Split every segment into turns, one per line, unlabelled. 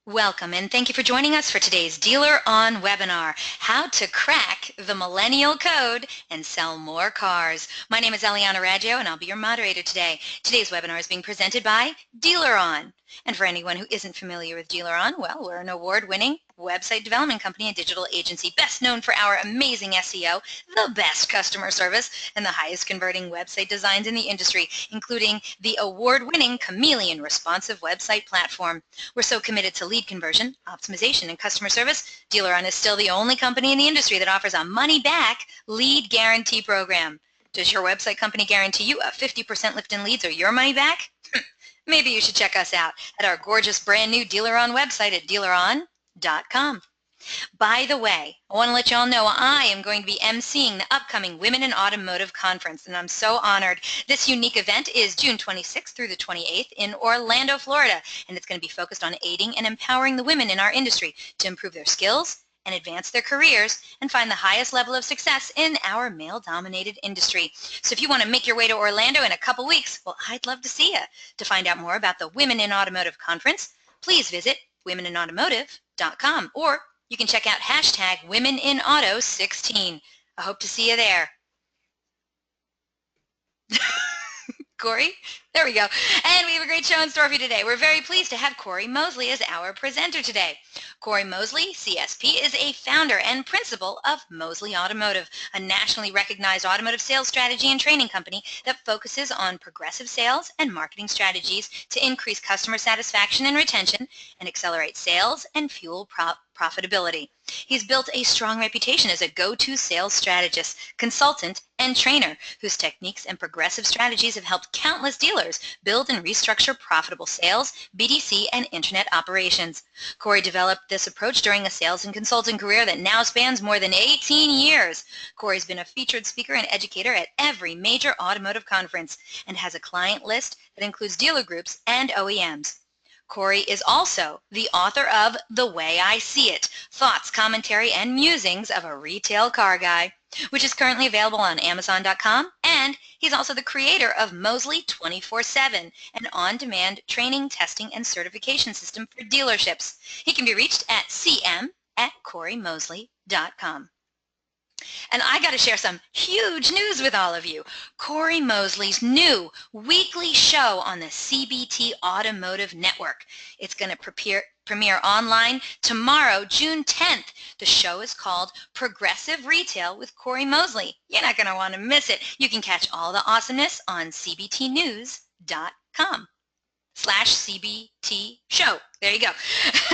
Welcome and thank you for joining us for today's DealerOn webinar, How to Crack the Millennial Code and Sell More Cars. My name is Eliana Raggio and I'll be your moderator today. Today's webinar is being presented by DealerOn. And for anyone who isn't familiar with DealerOn, well, we're an award-winning website development company and digital agency best known for our amazing SEO, the best customer service, and the highest converting website designs in the industry, including the award-winning Chameleon responsive website platform. We're so committed to lead conversion, optimization, and customer service, DealerOn is still the only company in the industry that offers a money-back lead guarantee program. Does your website company guarantee you a 50% lift in leads or your money back? Maybe you should check us out at our gorgeous brand new DealerOn website at DealerOn.com. By the way, I want to let you all know I am going to be emceeing the upcoming Women in Automotive Conference, and I'm so honored. This unique event is June 26th through the 28th in Orlando, Florida, and it's going to be focused on aiding and empowering the women in our industry to improve their skills and advance their careers and find the highest level of success in our male-dominated industry. So if you want to make your way to Orlando in a couple weeks, well, I'd love to see you. To find out more about the Women in Automotive Conference, please visit womeninautomotive.com, or you can check out hashtag WomenInAuto16. I hope to see you there. Cory? There we go. And we have a great show in store for you today. We're very pleased to have Cory Mosley as our presenter today. Cory Mosley, CSP, is a founder and principal of Mosley Automotive, a nationally recognized automotive sales strategy and training company that focuses on progressive sales and marketing strategies to increase customer satisfaction and retention and accelerate sales and fuel profitability. He's built a strong reputation as a go-to sales strategist, consultant, and trainer whose techniques and progressive strategies have helped countless dealers build and restructure profitable sales, BDC, and internet operations. Cory developed this approach during a sales and consulting career that now spans more than 18 years. Cory's been a featured speaker and educator at every major automotive conference and has a client list that includes dealer groups and OEMs. Cory is also the author of The Way I See It, Thoughts, Commentary, and Musings of a Retail Car Guy, which is currently available on Amazon.com, and he's also the creator of Mosley 24/7, an on-demand training, testing, and certification system for dealerships. He can be reached at cm@corymosley.com. And I got to share some huge news with all of you. Cory Mosley's new weekly show on the CBT Automotive Network. It's going to premiere online tomorrow, June 10th. The show is called Progressive Retail with Cory Mosley. You're not going to want to miss it. You can catch all the awesomeness on cbtnews.com/CBT show. There you go.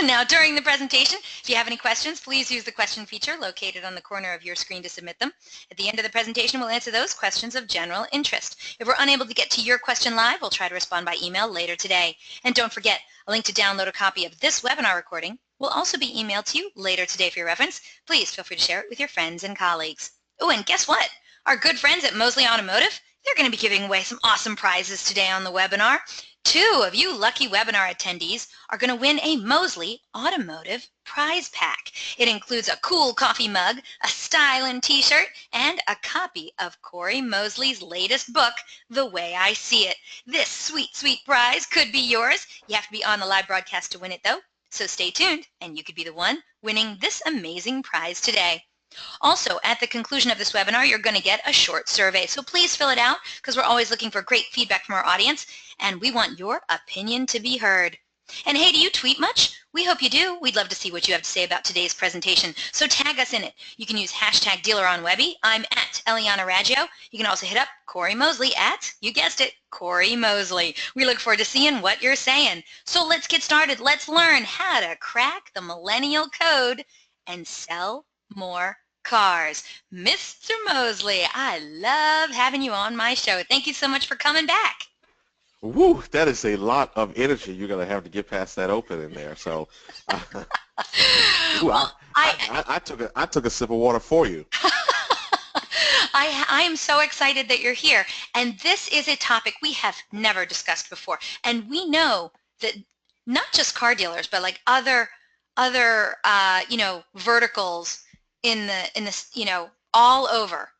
Now, during the presentation, if you have any questions, please use the question feature located on the corner of your screen to submit them. At the end of the presentation, we'll answer those questions of general interest. If we're unable to get to your question live, we'll try to respond by email later today. And don't forget, a link to download a copy of this webinar recording will also be emailed to you later today for your reference. Please feel free to share it with your friends and colleagues. Oh, and guess what? Our good friends at Mosley Automotive, they're going to be giving away some awesome prizes today on the webinar. 2 of you lucky webinar attendees are going to win a Mosley Automotive prize pack. It includes a cool coffee mug, a styling t-shirt, and a copy of Cory Mosley's latest book, The Way I See It. This sweet, sweet prize could be yours. You have to be on the live broadcast to win it, though. So stay tuned, and you could be the one winning this amazing prize today. Also, at the conclusion of this webinar, you're going to get a short survey. So please fill it out because we're always looking for great feedback from our audience, and we want your opinion to be heard. And hey, do you tweet much? We hope you do. We'd love to see what you have to say about today's presentation. So tag us in it. You can use hashtag DealerOnWebby. I'm at Eliana Raggio. You can also hit up Cory Mosley at, you guessed it, Cory Mosley. We look forward to seeing what you're saying. So let's get started. Let's learn how to crack the Millennial Code and sell more cars. Mr. Mosley, I love having you on my show. Thank you so much for coming back.
Woo, that is a lot of energy. You're going to have to get past that opening there. So, I took a sip of water for you.
I am so excited that you're here. And this is a topic we have never discussed before. And we know that not just car dealers, but like other verticals in the all over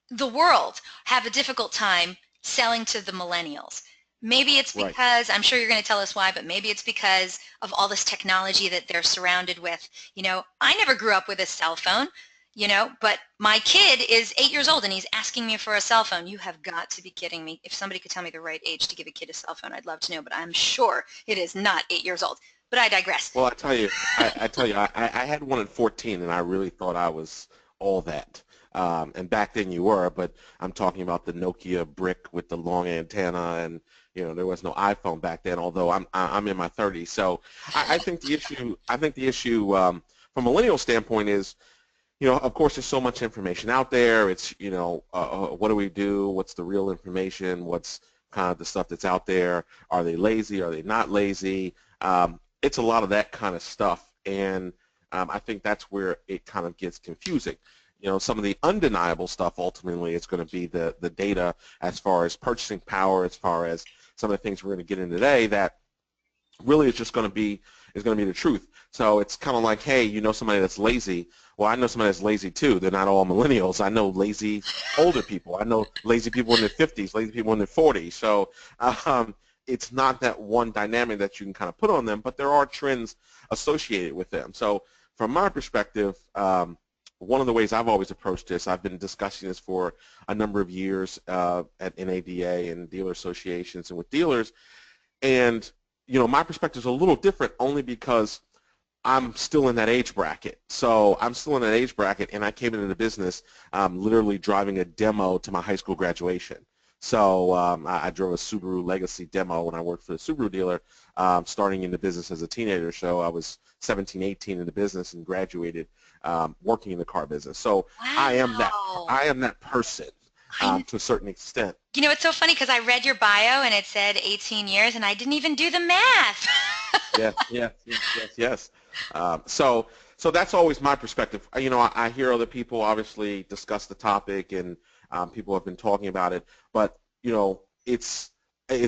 the world have a difficult time selling to the millennials. Maybe it's
Right.
because, I'm sure you're going to tell us why, but maybe it's because of all this technology that they're surrounded with. You know, I never grew up with a cell phone, you know, but my kid is 8 years old and he's asking me for a cell phone. You have got to be kidding me. If somebody could tell me the right age to give a kid a cell phone, I'd love to know, but I'm sure it is not 8 years old. But I digress.
Well, I had one at 14, and I really thought I was all that. And back then you were, but I'm talking about the Nokia brick with the long antenna, and there was no iPhone back then. Although I'm in my 30s, so I think the issue from a millennial standpoint is, of course, there's so much information out there. It's what do we do? What's the real information? What's kind of the stuff that's out there? Are they lazy? Are they not lazy? It's a lot of that kind of stuff, and I think that's where it kind of gets confusing. Some of the undeniable stuff ultimately is going to be the data as far as purchasing power, as far as some of the things we're going to get in today that really is just going to be the truth. So it's kind of like, hey, somebody that's lazy. Well, I know somebody that's lazy too. They're not all millennials. I know lazy older people. I know lazy people in their 50s, lazy people in their 40s. So it's not that one dynamic that you can kind of put on them, but there are trends associated with them. So from my perspective, one of the ways I've always approached this, I've been discussing this for a number of years at NADA and dealer associations and with dealers, and my perspective is a little different only because I'm still in that age bracket. So I'm still in that age bracket, and I came into the business literally driving a demo to my high school graduation. So I drove a Subaru Legacy demo when I worked for the Subaru dealer, starting in the business as a teenager. So I was 17, 18 in the business and graduated working in the car business. So I am that person to a certain extent.
It's so funny because I read your bio and it said 18 years, and I didn't even do the math.
Yes. So that's always my perspective. I hear other people obviously discuss the topic, and people have been talking about it, but it's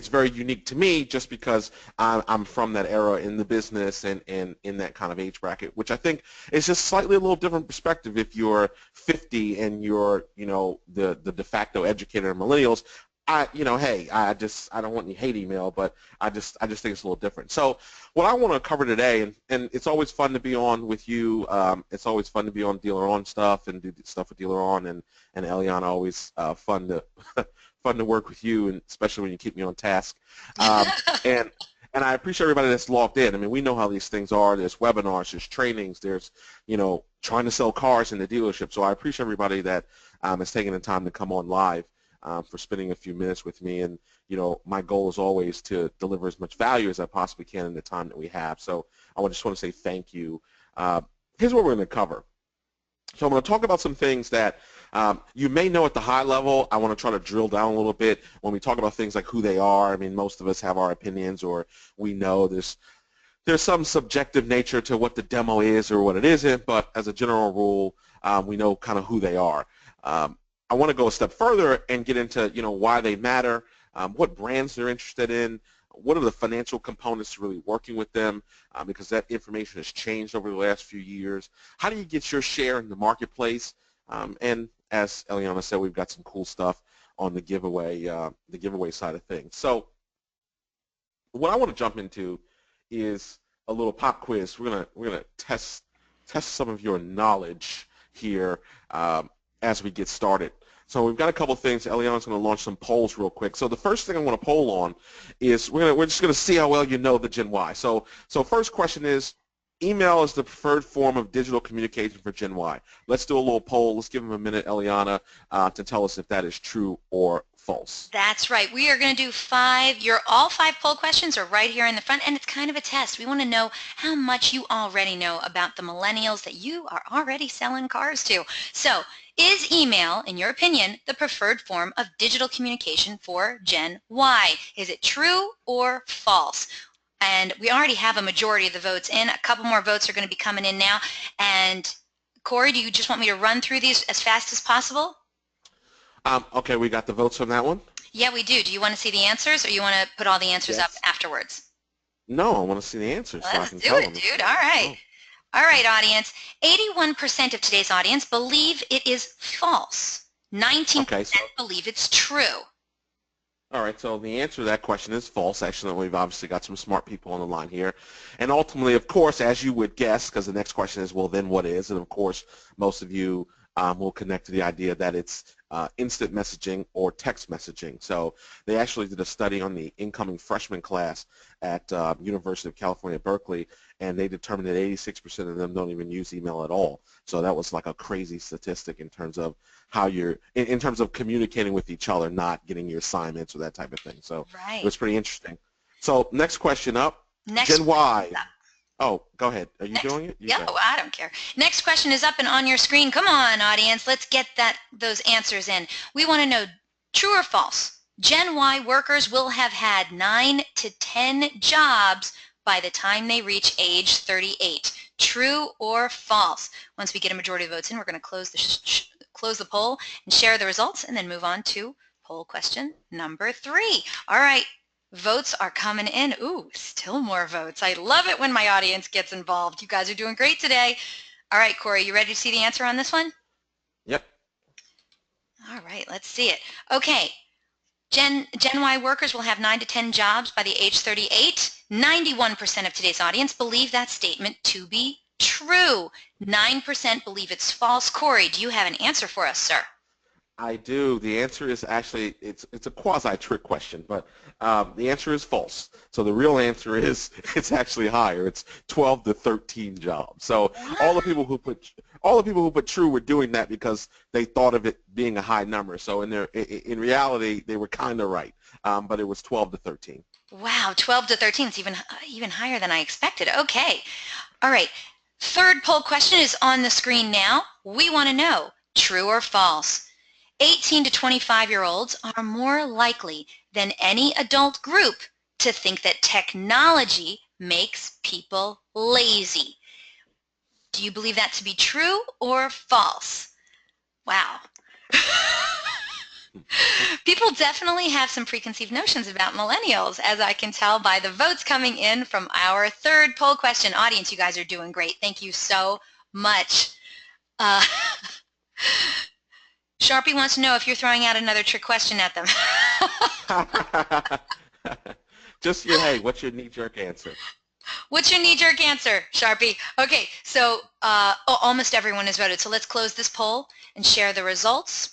very unique to me just because I'm from that era in the business and in that kind of age bracket, which I think is just slightly a little different perspective if you're 50 and you're the de facto educator of millennials. Hey, I don't want any hate email, but I just think it's a little different. So what I want to cover today, and it's always fun to be on with you. It's always fun to be on DealerOn stuff and do stuff with DealerOn, and Eliana, always fun to fun to work with you, and especially when you keep me on task. And I appreciate everybody that's logged in. I mean, we know how these things are. There's webinars, there's trainings, there's trying to sell cars in the dealership. So I appreciate everybody that is taking the time to come on live. For spending a few minutes with me, and my goal is always to deliver as much value as I possibly can in the time that we have. So I just want to say thank you. Here's what we're going to cover. So I'm going to talk about some things that you may know at the high level. I want to try to drill down a little bit when we talk about things like who they are. I mean, most of us have our opinions, or we know there's some subjective nature to what the demo is or what it isn't, but as a general rule, we know kind of who they are. I want to go a step further and get into why they matter, what brands they're interested in, what are the financial components to really working with them, because that information has changed over the last few years. How do you get your share in the marketplace? And as Eliana said, we've got some cool stuff on the giveaway side of things. So what I want to jump into is a little pop quiz. We're gonna test some of your knowledge here as we get started. So we've got a couple things. Eliana's going to launch some polls real quick. So the first thing I want to poll on is we're just going to see how well you know the Gen Y. So first question is, email is the preferred form of digital communication for Gen Y. Let's do a little poll. Let's give them a minute, Eliana, to tell us if that is true or false.
That's right. We are going to do all 5 poll questions are right here in the front, and it's kind of a test. We want to know how much you already know about the millennials that you are already selling cars to. So is email, in your opinion, the preferred form of digital communication for Gen Y? Is it true or false? And we already have a majority of the votes in. A couple more votes are going to be coming in now. And Cory, do you just want me to run through these as fast as possible?
Okay, we got the votes from that one?
Yeah, we do. Do you want to see the answers, or you want to put all the answers up afterwards?
No, I want to see the answers.
Well, let's do it, dude. All right. All right, audience. 81% of today's audience believe it is false. 19% believe it's true.
All right, so the answer to that question is false. Actually, we've obviously got some smart people on the line here. And ultimately, of course, as you would guess, because the next question is, well, then what is? And of course, most of you will connect to the idea that it's instant messaging or text messaging. So they actually did a study on the incoming freshman class at University of California, Berkeley, and they determined that 86% of them don't even use email at all. So that was like a crazy statistic in terms of how you're, in terms of communicating with each other, not getting your assignments or that type of thing. So it
Right.
was pretty interesting. So next question up,
Next
Gen Y.
question.
Oh, go ahead. Are you
Next,
doing it? You
yeah,
go
well,
ahead.
I don't care. Next question is up and on your screen. Come on, audience. Let's get those answers in. We want to know true or false. Gen Y workers will have had 9 to 10 jobs by the time they reach age 38. True or false? Once we get a majority of votes in, we're going to close the poll and share the results and then move on to poll question number 3. All right. Votes are coming in. Ooh, still more votes. I love it when my audience gets involved. You guys are doing great today. All right, Cory, you ready to see the answer on this one?
Yep.
All right, let's see it. Okay, Gen Y workers will have 9 to 10 jobs by the age 38. 91% of today's audience believe that statement to be true. 9% believe it's false. Cory, do you have an answer for us, sir?
I do. The answer is actually, it's a quasi-trick question, but the answer is false. So the real answer is it's actually higher. It's 12 to 13 jobs. So
What?
all the people who put true were doing that because they thought of it being a high number. So in reality, they were kind of right, but it was 12 to 13.
Wow, 12 to 13 is even higher than I expected. Okay. All right. Third poll question is on the screen now. We want to know, true or false? 18 to 25-year-olds are more likely than any adult group to think that technology makes people lazy. Do you believe that to be true or false? Wow. People definitely have some preconceived notions about millennials, as I can tell by the votes coming in from our third poll question. Audience, you guys are doing great. Thank you so much. Uh, Sharpie wants to know if you're throwing out another trick question at them.
Just your, hey, what's your knee-jerk answer?
What's your knee-jerk answer, Sharpie? Okay, so almost everyone has voted. So let's close this poll and share the results.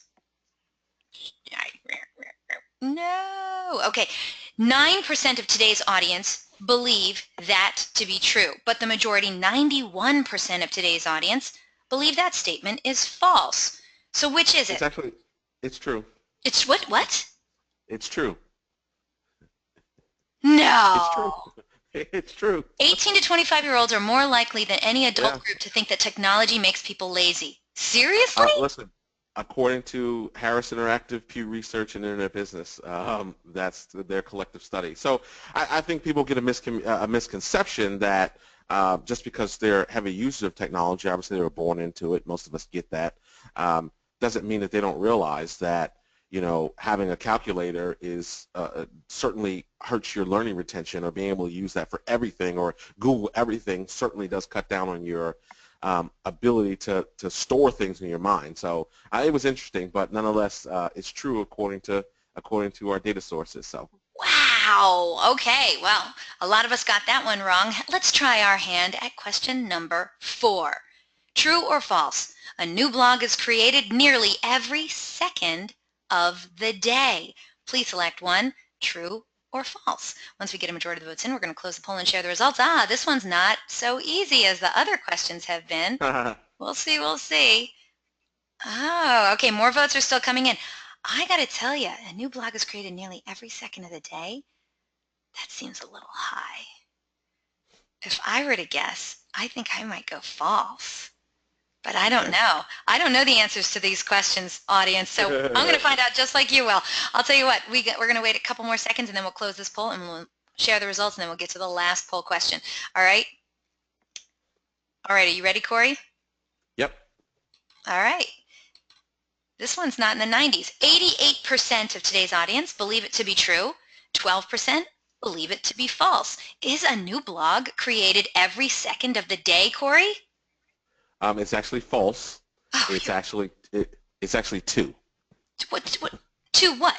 No. Okay, 9% of today's audience believe that to be true, but the majority, 91% of today's audience, believe that statement is false. So which is it?
It's true.
It's what? What?
It's true. It's true.
No.
It's true.
18 to 25-year-olds are more likely than any adult
Yeah.
group to think that technology makes people lazy. Seriously?
Listen, according to Harris Interactive, Pew Research, and Internet Business, that's their collective study. So I think people get a misconception that just because they're heavy users of technology, obviously they were born into it, most of us get that, doesn't mean that they don't realize that, you know, having a calculator is certainly hurts your learning retention, or being able to use that for everything, or Google everything certainly does cut down on your ability to store things in your mind. So it was interesting, but nonetheless, it's true according to our data sources. So.
Wow. Okay. Well, a lot of us got that one wrong. Let's try our hand at question number 4. True or false? A new blog is created nearly every second of the day. Please select one, true or false. Once we get a majority of the votes in, we're going to close the poll and share the results. This one's not so easy as the other questions have been. We'll see, we'll see. Oh, okay, more votes are still coming in. I got to tell you, a new blog is created nearly every second of the day. That seems a little high. If I were to guess, I think I might go false. But I don't know. I don't know the answers to these questions, audience, so I'm going to find out just like you will. I'll tell you what, we're going to wait a couple more seconds, and then we'll close this poll, and we'll share the results, and then we'll get to the last poll question. All right? All right, are you ready, Cory?
Yep.
All right. This one's not in the 90s. 88% of today's audience believe it to be true. 12% believe it to be false. Is a new blog created every second of the day, Cory?
It's actually false.
Oh,
It's actually 2.
what? To what?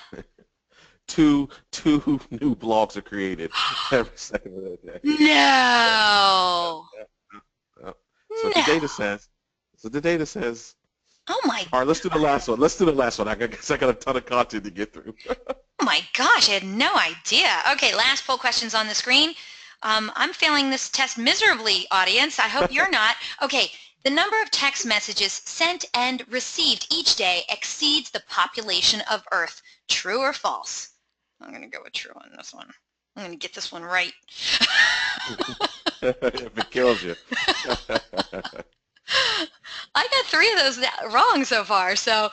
two new blogs are created every second of the day.
No.
Yeah. So the
No.
data says. So the data says.
Oh my,
All right, let's do the last one. Let's do the last one. I guess I got a ton of content to get through.
oh my gosh, I had no idea. Okay, last poll questions on the screen. I'm failing this test miserably, audience. I hope you're not. Okay, the number of text messages sent and received each day exceeds the population of Earth. True or false? I'm going to go with true on this one. I'm going to get this one right.
If it kills you.
I got 3 of those wrong so far, so.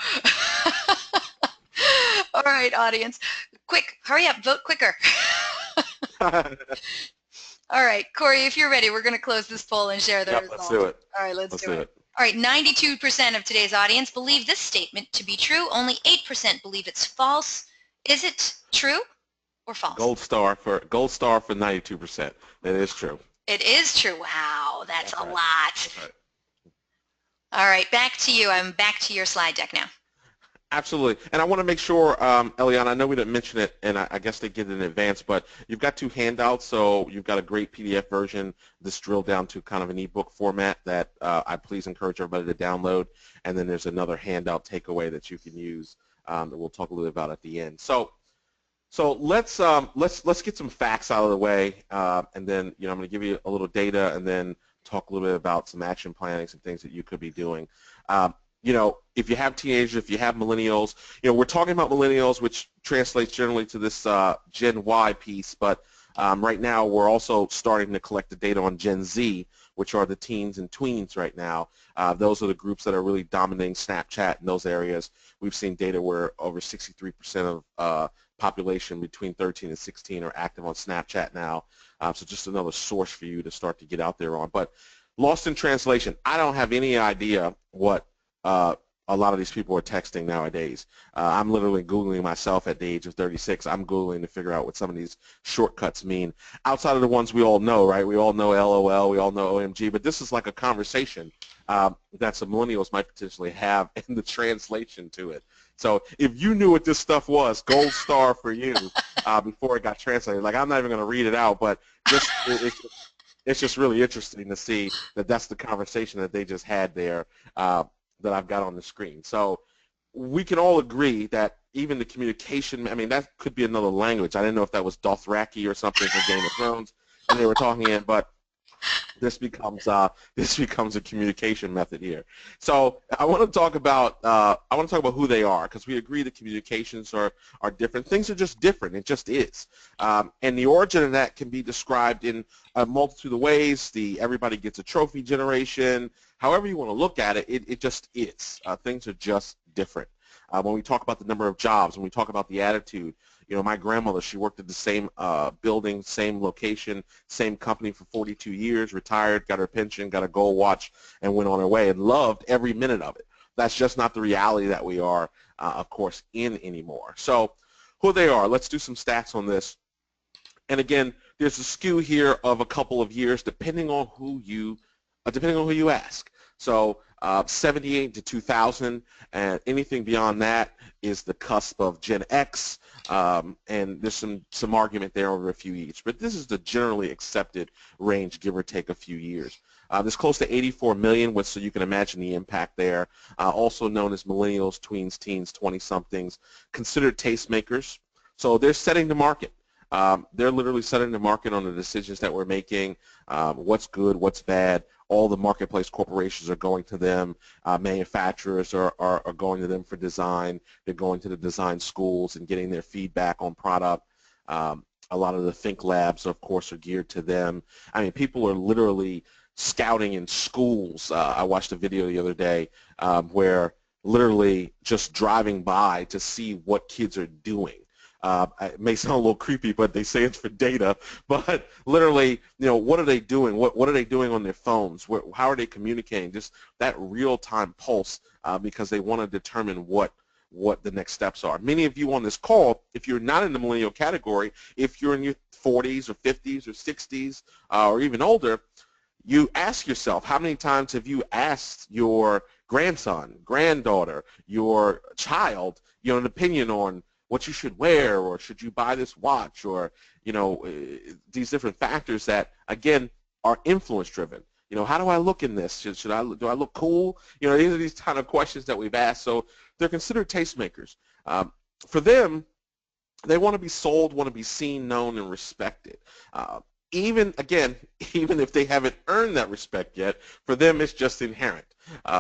All right, audience. Quick, hurry up, vote quicker. All right, Cory, if you're ready, we're going to close this poll and share the results.
Let's do it.
All right, let's do it. All right, 92% of today's audience believe this statement to be true. Only 8% believe it's false. Is it true or false?
Gold star for 92%. It is true.
It is true. Wow, that's a
right.
lot.
That's right.
All right, back to you. I'm back to your slide deck now.
Absolutely. And I want to make sure, Eliana, I know we didn't mention it, and I guess they get it in advance, but you've got 2 handouts. So you've got a great PDF version, this drilled down to kind of an ebook format that I please encourage everybody to download. And then there's another handout takeaway that you can use that we'll talk a little bit about at the end. So let's get some facts out of the way, and then I'm going to give you a little data, and then talk a little bit about some action planning, some things that you could be doing. If you have teenagers, if you have millennials, we're talking about millennials, which translates generally to this Gen Y piece, but right now we're also starting to collect the data on Gen Z, which are the teens and tweens right now. Those are the groups that are really dominating Snapchat in those areas. We've seen data where over 63% of population between 13 and 16 are active on Snapchat now. So just another source for you to start to get out there on. But lost in translation, I don't have any idea what a lot of these people are texting nowadays. I'm literally Googling myself at the age of 36. I'm Googling to figure out what some of these shortcuts mean. Outside of the ones we all know, right? We all know LOL, we all know OMG, but this is like a conversation that some millennials might potentially have in the translation to it. So if you knew what this stuff was, gold star for you before it got translated. Like, I'm not even going to read it out, but it's just really interesting to see that that's the conversation that they just had there that I've got on the screen. So we can all agree that even the communication, I mean, that could be another language. I didn't know if that was Dothraki or something for Game of Thrones when they were talking in, but this becomes a communication method here. So I want to talk about who they are, because we agree that communications are different. Things are just different. It just is. And the origin of that can be described in a multitude of ways. The everybody gets a trophy generation. However you want to look at it, it just is. Things are just different. When we talk about the number of jobs, when we talk about the attitude, my grandmother, she worked at the same building, same location, same company for 42 years, retired, got her pension, got a gold watch, and went on her way and loved every minute of it. That's just not the reality that we are, of course, in anymore. So who they are, let's do some stats on this. And again, there's a skew here of a couple of years depending on who you ask. So 78 to 2000, and anything beyond that is the cusp of Gen X, and there's some argument there over a few years. But this is the generally accepted range, give or take a few years. There's close to 84 million, so you can imagine the impact there. Also known as millennials, tweens, teens, 20-somethings, considered tastemakers. So they're setting the market. They're literally setting the market on the decisions that we're making, what's good, what's bad. All the marketplace corporations are going to them. Manufacturers are going to them for design. They're going to the design schools and getting their feedback on product. A lot of the think labs, of course, are geared to them. I mean, people are literally scouting in schools. I watched a video the other day where literally just driving by to see what kids are doing. It may sound a little creepy, but they say it's for data. But literally, what are they doing? What are they doing on their phones? How are they communicating? Just that real-time pulse, because they want to determine what the next steps are. Many of you on this call, if you're not in the millennial category, if you're in your 40s or 50s or 60s or even older, you ask yourself, how many times have you asked your grandson, granddaughter, your child, an opinion on what you should wear, or should you buy this watch, or these different factors that again are influence driven. How do I look in this? Do I look cool? These are these kind of questions that we've asked. So they're considered tastemakers. For them, they want to be sold, want to be seen, known, and respected. Even if they haven't earned that respect yet, for them it's just inherent.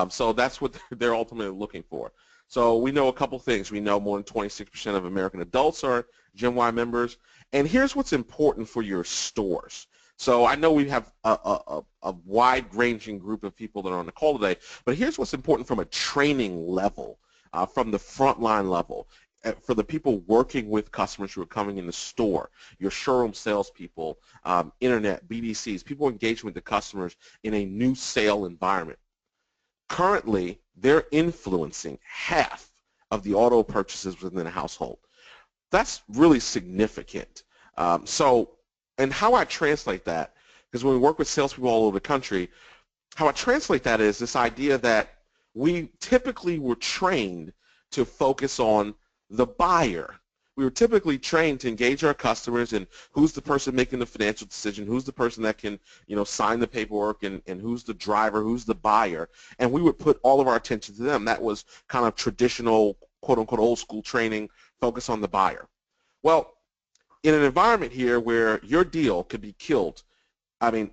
So that's what they're ultimately looking for. So we know a couple things. We know more than 26% of American adults are Gen Y members. And here's what's important for your stores. So I know we have a wide-ranging group of people that are on the call today, but here's what's important from a training level, from the frontline level. For the people working with customers who are coming in the store, your showroom salespeople, internet, BDCs, people engaging with the customers in a new sale environment. Currently, they're influencing half of the auto purchases within a household. That's really significant. And how I translate that, because when we work with salespeople all over the country, how I translate that is this idea that we typically were trained to focus on the buyer. We were typically trained to engage our customers and who's the person making the financial decision, who's the person that can, sign the paperwork, and who's the driver, who's the buyer, and we would put all of our attention to them. That was kind of traditional, quote-unquote, old-school training, focus on the buyer. Well, in an environment here where your deal could be killed,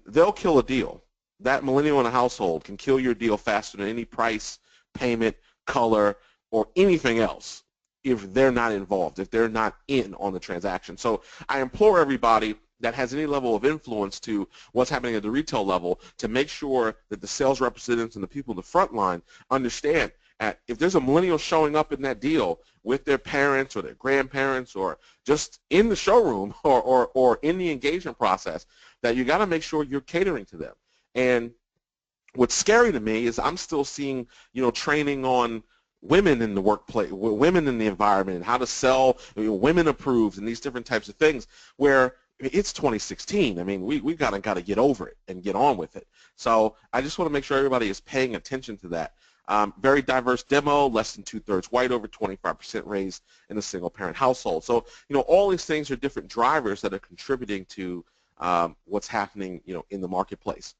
they'll kill a deal. That millennial in a household can kill your deal faster than any price, payment, color, or anything else if they're not involved, if they're not in on the transaction. So I implore everybody that has any level of influence to what's happening at the retail level to make sure that the sales representatives and the people in the front line understand if there's a millennial showing up in that deal with their parents or their grandparents or just in the showroom or in the engagement process, that you got to make sure you're catering to them. And what's scary to me is I'm still seeing, training on women in the workplace, women in the environment, and how to sell, women approved, and these different types of things, where it's 2016. We got to get over it and get on with it. So I just want to make sure everybody is paying attention to that. Very diverse demo, less than 2/3 white, over 25% raised in a single-parent household. So all these things are different drivers that are contributing to what's happening in the marketplace.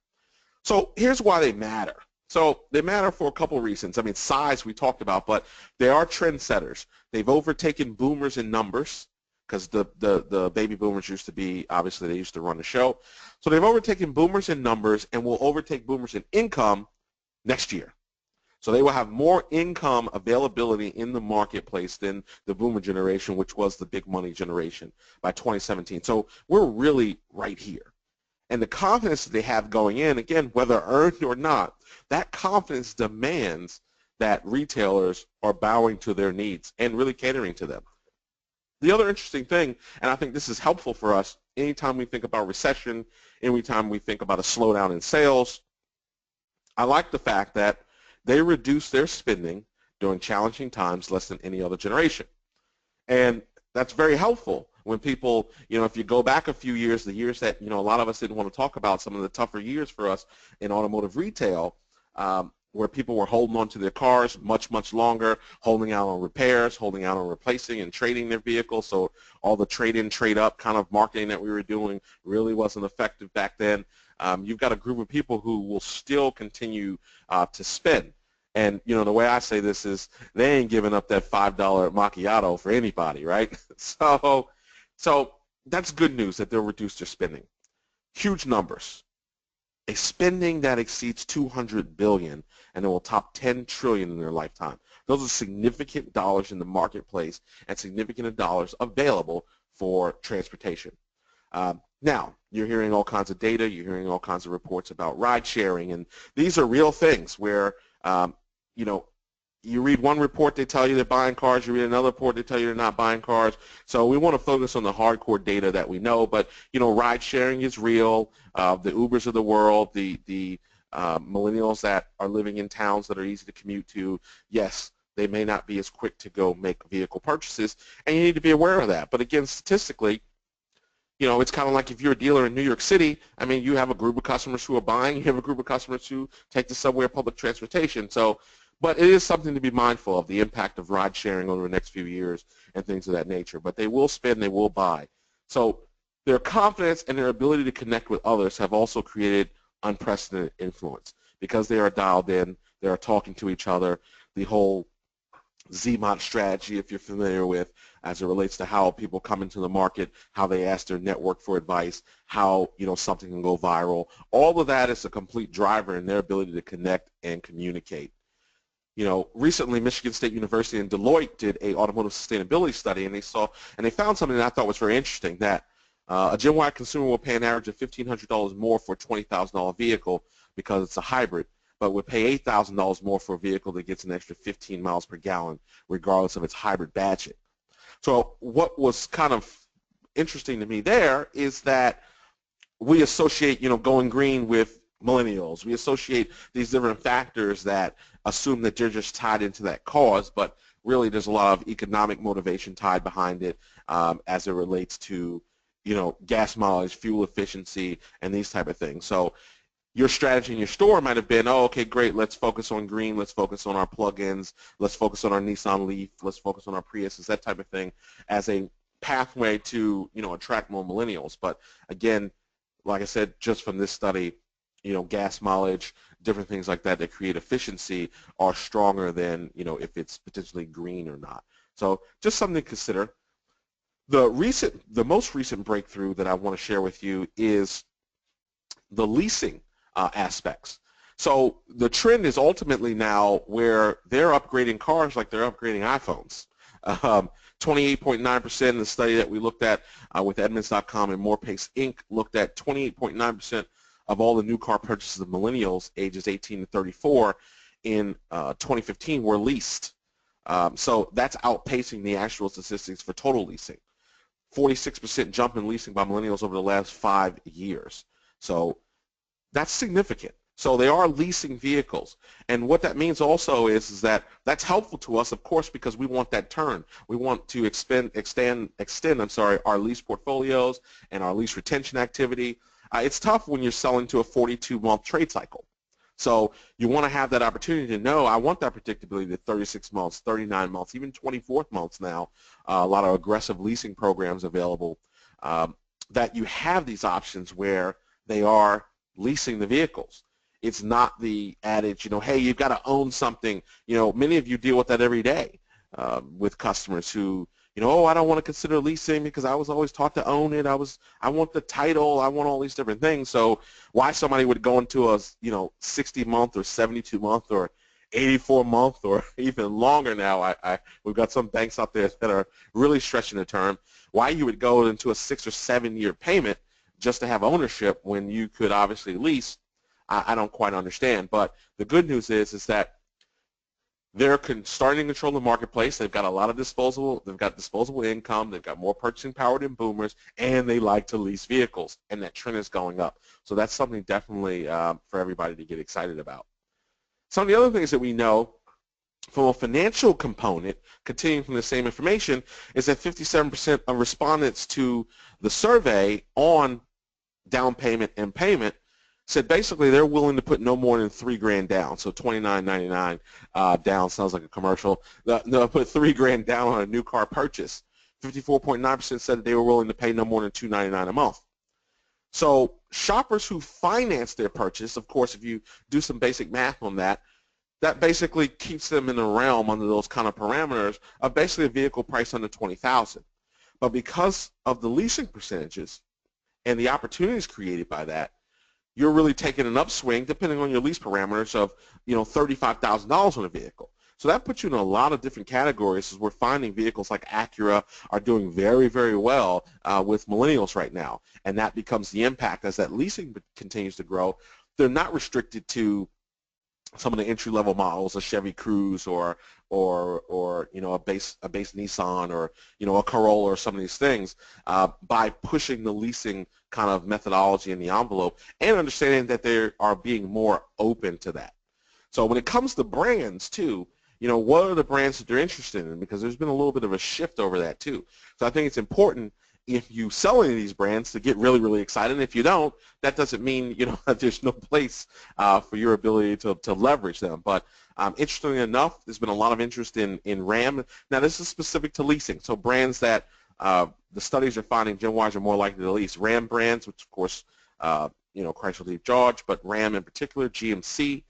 So here's why they matter. So they matter for a couple reasons. Size we talked about, but they are trendsetters. They've overtaken boomers in numbers, because the baby boomers used to be, obviously they used to run the show. So they've overtaken boomers in numbers and will overtake boomers in income next year. So they will have more income availability in the marketplace than the boomer generation, which was the big money generation by 2017. So we're really right here. And the confidence that they have going in, again, whether earned or not, that confidence demands that retailers are bowing to their needs and really catering to them. The other interesting thing, and I think this is helpful for us, anytime we think about recession, anytime we think about a slowdown in sales, I like the fact that they reduce their spending during challenging times less than any other generation. And that's very helpful when people, if you go back a few years, the years that, a lot of us didn't want to talk about, some of the tougher years for us in automotive retail, where people were holding on to their cars much, much longer, holding out on repairs, holding out on replacing and trading their vehicles. So all the trade-in, trade-up kind of marketing that we were doing really wasn't effective back then. You've got a group of people who will still continue to spend. And, the way I say this is they ain't giving up that $5 macchiato for anybody, right? So that's good news that they'll reduce their spending. Huge numbers. A spending that exceeds $200 billion and it will top $10 trillion in their lifetime. Those are significant dollars in the marketplace and significant dollars available for transportation. Now, you're hearing all kinds of data, you're hearing all kinds of reports about ride sharing, and these are real things where you read one report, they tell you they're buying cars. You read another report, they tell you they're not buying cars. So we want to focus on the hardcore data that we know. But, ride sharing is real. The Ubers of the world, the millennials that are living in towns that are easy to commute to, yes, they may not be as quick to go make vehicle purchases, and you need to be aware of that. But again, statistically, it's kind of like if you're a dealer in New York City, you have a group of customers who are buying, you have a group of customers who take the subway or public transportation. So But it is something to be mindful of, the impact of ride sharing over the next few years and things of that nature. But they will spend, they will buy. So their confidence and their ability to connect with others have also created unprecedented influence because they are dialed in, they are talking to each other. The whole ZMOT strategy, if you're familiar with, as it relates to how people come into the market, how they ask their network for advice, how something can go viral. All of that is a complete driver in their ability to connect and communicate. Recently Michigan State University and Deloitte did a automotive sustainability study, and they found something that I thought was very interesting, that a Gen Y consumer will pay an average of $1,500 more for a $20,000 vehicle because it's a hybrid, but would pay $8,000 more for a vehicle that gets an extra 15 miles per gallon, regardless of its hybrid badging. So what was kind of interesting to me there is that we associate, going green with millennials. We associate these different factors that assume that they're just tied into that cause, but really there's a lot of economic motivation tied behind it as it relates to, gas mileage, fuel efficiency, and these type of things. So your strategy in your store might have been, oh, okay, great, let's focus on green, let's focus on our plug-ins, let's focus on our Nissan Leaf, let's focus on our Priuses, that type of thing, as a pathway to, attract more millennials. But again, like I said, just from this study, gas mileage, different things like that create efficiency are stronger than, if it's potentially green or not. So just something to consider. The most recent breakthrough that I want to share with you is the leasing aspects. So the trend is ultimately now where they're upgrading cars like they're upgrading iPhones. 28.9% in the study that we looked at with Edmunds.com and Morepace Inc. looked at 28.9% of all the new car purchases of millennials ages 18 to 34 in 2015 were leased. So that's outpacing the actual statistics for total leasing. 46% jump in leasing by millennials over the last 5 years. So that's significant. So they are leasing vehicles, and what that means also is that that's helpful to us, of course, because we want that turn. We want to extend our lease portfolios and our lease retention activity. It's tough when you're selling to a 42-month trade cycle. So you want to have that opportunity to know, I want that predictability to 36 months, 39 months, even 24 months now. A lot of aggressive leasing programs available that you have these options where they are leasing the vehicles. It's not the adage, hey, you've got to own something. Many of you deal with that every day with customers who, oh, I don't want to consider leasing because I was always taught to own it. I want the title. I want all these different things. So why somebody would go into a 60-month or 72-month or 84-month or even longer now? We've got some banks out there that are really stretching the term. Why you would go into a 6 or 7 year payment just to have ownership when you could obviously lease, I don't quite understand. But the good news is that they're starting to control the marketplace. They've got a lot of disposable income. They've got more purchasing power than boomers, and they like to lease vehicles, and that trend is going up. So that's something definitely for everybody to get excited about. Some of the other things that we know from a financial component, continuing from the same information, is that 57% of respondents to the survey on down payment and payment said basically they're willing to put no more than $3,000 down. So $29.99 down sounds like a commercial. They'll put $3,000 down on a new car purchase. 54.9% said that they were willing to pay no more than $299 a month. So shoppers who finance their purchase, of course, if you do some basic math on that, that basically keeps them in the realm under those kind of parameters of basically a vehicle price under $20,000. But because of the leasing percentages and the opportunities created by that, you're really taking an upswing, depending on your lease parameters, of $35,000 on a vehicle. So that puts you in a lot of different categories, as we're finding vehicles like Acura are doing very, very well with millennials right now, and that becomes the impact as that leasing continues to grow. They're not restricted to some of the entry-level models, a Chevy Cruze or a base Nissan or a Corolla or some of these things, by pushing the leasing kind of methodology in the envelope and understanding that they are being more open to that. So when it comes to brands too, what are the brands that they're interested in? Because there's been a little bit of a shift over that too. So I think it's important if you sell any of these brands to get really, really excited. And if you don't, that doesn't mean, that there's no place for your ability to leverage them. But interestingly enough, there's been a lot of interest in RAM. Now, this is specific to leasing. So brands that the studies are finding Gen Ys are more likely to lease. RAM brands, which of course, Chrysler, Jeep, Dodge, but RAM in particular, GMC.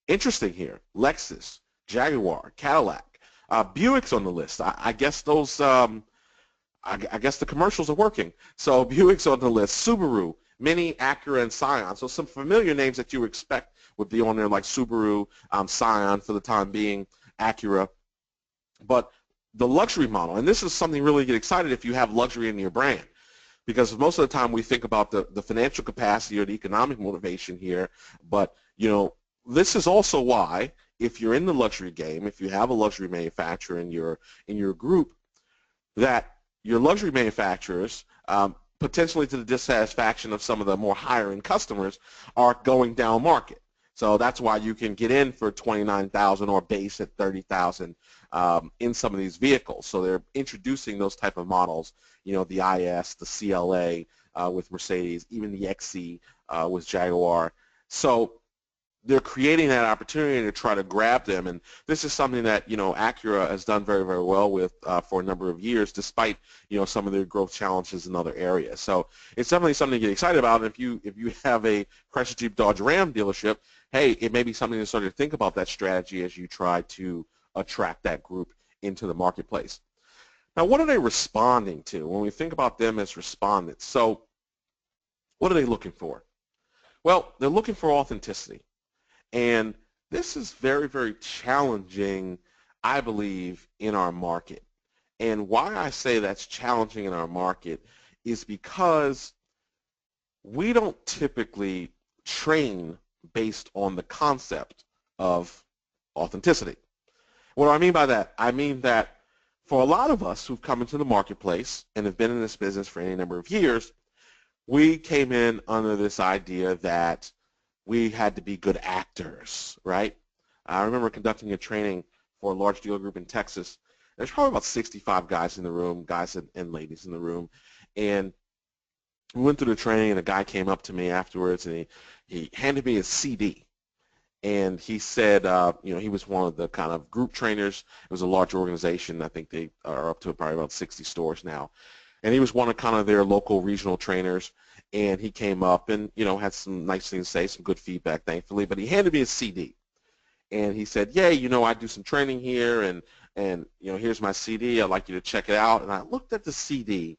Interesting here, Lexus, Jaguar, Cadillac, Buick's on the list. I guess those, I guess the commercials are working. So Buick's on the list, Subaru, Mini, Acura, and Scion. So some familiar names that you expect would be on there, like Subaru, Scion for the time being, Acura. But the luxury model, and this is something really to get excited if you have luxury in your brand, because most of the time we think about the financial capacity or the economic motivation here, but this is also why, if you're in the luxury game, if you have a luxury manufacturer in your group, that your luxury manufacturers, potentially to the dissatisfaction of some of the more higher-end customers, are going down market. So that's why you can get in for $29,000 or base at $30,000 in some of these vehicles. So they're introducing those type of models, the IS, the CLA with Mercedes, even the XC with Jaguar. So they're creating that opportunity to try to grab them, and this is something that Acura has done very, very well with for a number of years, despite some of their growth challenges in other areas. So it's definitely something to get excited about. And if you have a Chrysler, Jeep, Dodge, Ram dealership, hey, it may be something to sort of think about that strategy as you try to attract that group into the marketplace. Now, what are they responding to when we think about them as respondents? So what are they looking for? Well, they're looking for authenticity. And this is very, very challenging, I believe, in our market. And why I say that's challenging in our market is because we don't typically train based on the concept of authenticity. What do I mean by that? I mean that for a lot of us who've come into the marketplace and have been in this business for any number of years, we came in under this idea that we had to be good actors, right? I remember conducting a training for a large dealer group in Texas. There's probably about 65 guys in the room, guys and ladies in the room, and we went through the training, and a guy came up to me afterwards, and he handed me a CD, and he said, he was one of the kind of group trainers. It was a large organization. I think they are up to probably about 60 stores now, and he was one of kind of their local regional trainers. And he came up and, had some nice things to say, some good feedback, thankfully. But he handed me a CD. And he said, yeah, I do some training here, and here's my CD. I'd like you to check it out. And I looked at the CD,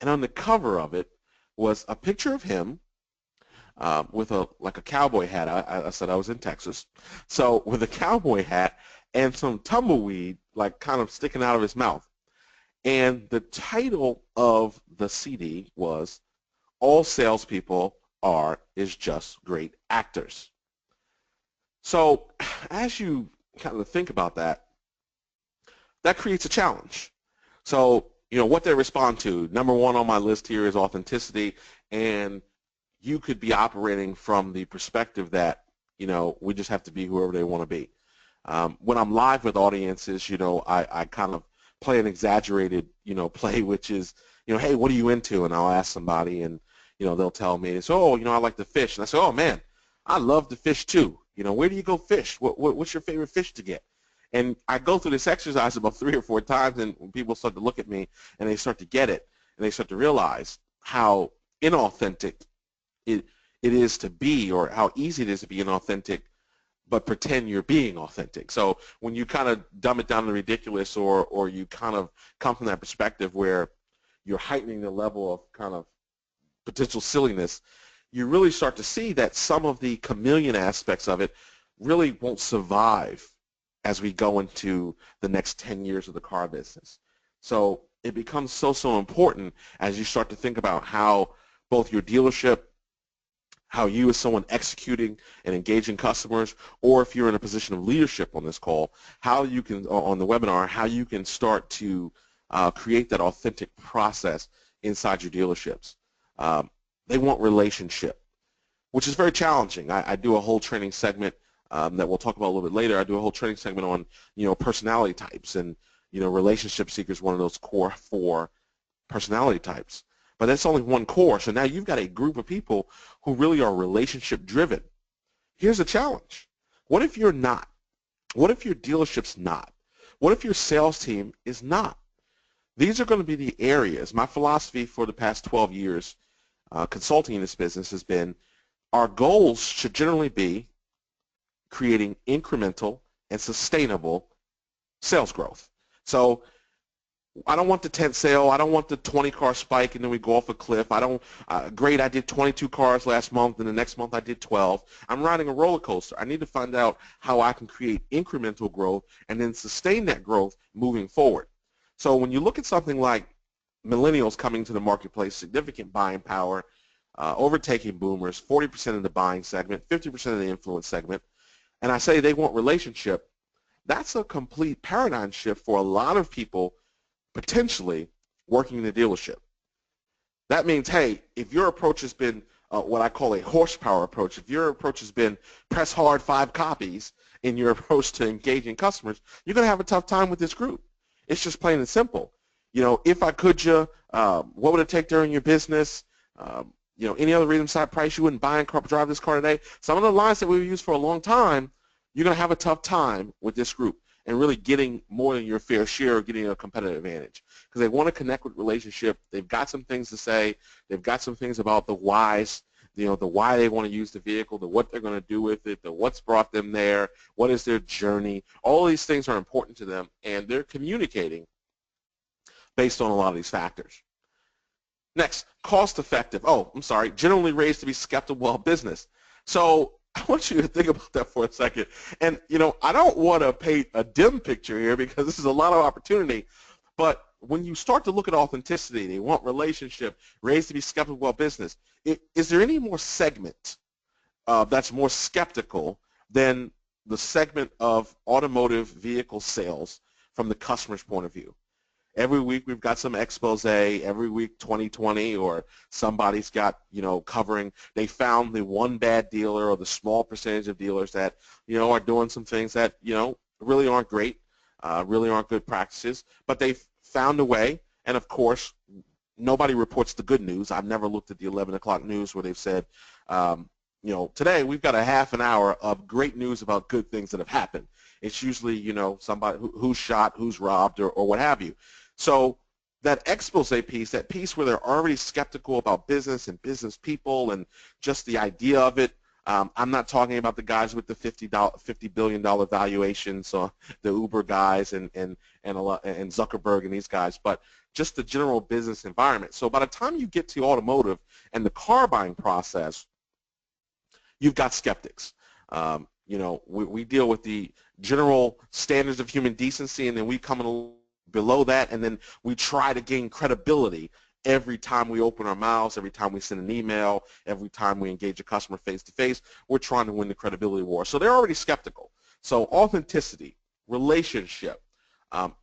and on the cover of it was a picture of him with a cowboy hat. I said I was in Texas. So with a cowboy hat and some tumbleweed, kind of sticking out of his mouth. And the title of the CD was All Salespeople is Just Great Actors. So as you kind of think about that, that creates a challenge. So, what they respond to, number one on my list here is authenticity, and you could be operating from the perspective that, we just have to be whoever they want to be. When I'm live with audiences, I kind of play an exaggerated, play, which is, hey, what are you into? And I'll ask somebody, and they'll tell me, I like to fish. And I say, oh, man, I love to fish too. Where do you go fish? What's your favorite fish to get? And I go through this exercise about 3 or 4 times, and people start to look at me, and they start to get it, and they start to realize how inauthentic it is to be, or how easy it is to be inauthentic, but pretend you're being authentic. So when you kind of dumb it down to ridiculous, or you kind of come from that perspective where you're heightening the level of kind of potential silliness, you really start to see that some of the chameleon aspects of it really won't survive as we go into the next 10 years of the car business. So it becomes so important as you start to think about how both your dealership, how you as someone executing and engaging customers, or if you're in a position of leadership on this call, how you can, on the webinar, how you can start to create that authentic process inside your dealerships. They want relationship, which is very challenging. I do a whole training segment that we'll talk about a little bit later. I do a whole training segment on, personality types, and, relationship seeker is one of those core 4 personality types. But that's only one core. So now you've got a group of people who really are relationship driven. Here's a challenge. What if you're not? What if your dealership's not? What if your sales team is not? These are going to be the areas. My philosophy for the past 12 years consulting in this business has been our goals should generally be creating incremental and sustainable sales growth. So I don't want the tent sale. I don't want the 20-car spike and then we go off a cliff. I don't, great, I did 22 cars last month and the next month I did 12. I'm riding a roller coaster. I need to find out how I can create incremental growth and then sustain that growth moving forward. So when you look at something like millennials coming to the marketplace, significant buying power, overtaking boomers, 40% of the buying segment, 50% of the influence segment, and I say they want relationship, that's a complete paradigm shift for a lot of people potentially working in the dealership. That means, hey, if your approach has been what I call a horsepower approach, if your approach has been press hard 5 copies in your approach to engaging customers, you're going to have a tough time with this group. It's just plain and simple. You know, if I could you, what would it take during your business? You know, any other reason side price you wouldn't buy and drive this car today? Some of the lines that we've used for a long time, you're going to have a tough time with this group and really getting more than your fair share, getting a competitive advantage. Because they want to connect with relationship. They've got some things to say. They've got some things about the whys, you know, the why they want to use the vehicle, the what they're going to do with it, the what's brought them there, what is their journey. All of these things are important to them, and they're communicating based on a lot of these factors. Next, cost effective. Oh, I'm sorry, generally raised to be skeptical of business. So I want you to think about that for a second. And, you know, I don't want to paint a dim picture here because this is a lot of opportunity, but when you start to look at authenticity, they want relationship, raised to be skeptical of business, is there any more segment that's more skeptical than the segment of automotive vehicle sales from the customer's point of view? Every week we've got some expose, every week 2020, or somebody's got, you know, covering, they found the one bad dealer or the small percentage of dealers that, you know, are doing some things that, you know, really aren't great, really aren't good practices, but they've found a way, and of course, nobody reports the good news. I've never looked at the 11 o'clock news where they've said, you know, today we've got a half an hour of great news about good things that have happened. It's usually, you know, somebody who's shot, who's robbed, or what have you. So that expose piece, that piece where they're already skeptical about business and business people and just the idea of it, I'm not talking about the guys with the $50 billion valuations, so the Uber guys and Zuckerberg and these guys, but just the general business environment. So by the time you get to automotive and the car buying process, you've got skeptics. You know, we deal with the general standards of human decency, and then we come in below that, and then we try to gain credibility every time we open our mouths, every time we send an email, every time we engage a customer face-to-face. We're trying to win the credibility war. So they're already skeptical. So authenticity, relationship,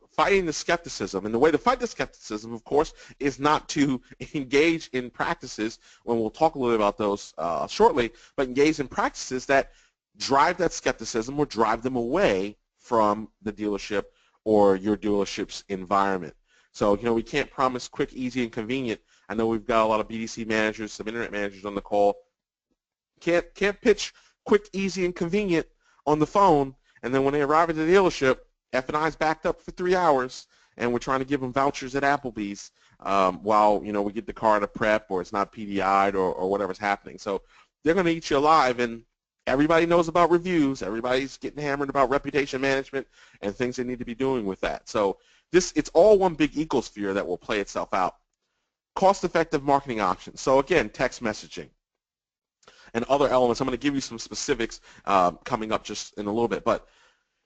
fighting the skepticism. And the way to fight the skepticism, of course, is not to engage in practices, when we'll talk a little bit about those shortly, but engage in practices that drive that skepticism or drive them away from the dealership or your dealership's environment. So, you know, we can't promise quick, easy, and convenient. I know we've got a lot of BDC managers, some internet managers on the call. Can't pitch quick, easy, and convenient on the phone, and then when they arrive at the dealership, F&I's backed up for 3 hours, and we're trying to give them vouchers at Applebee's while, you know, we get the car to prep, or it's not PDI'd, or whatever's happening. So they're going to eat you alive, and everybody knows about reviews. Everybody's getting hammered about reputation management and things they need to be doing with that. So it's all one big ecosphere that will play itself out. Cost-effective marketing options. So again, text messaging and other elements. I'm going to give you some specifics coming up just in a little bit. But,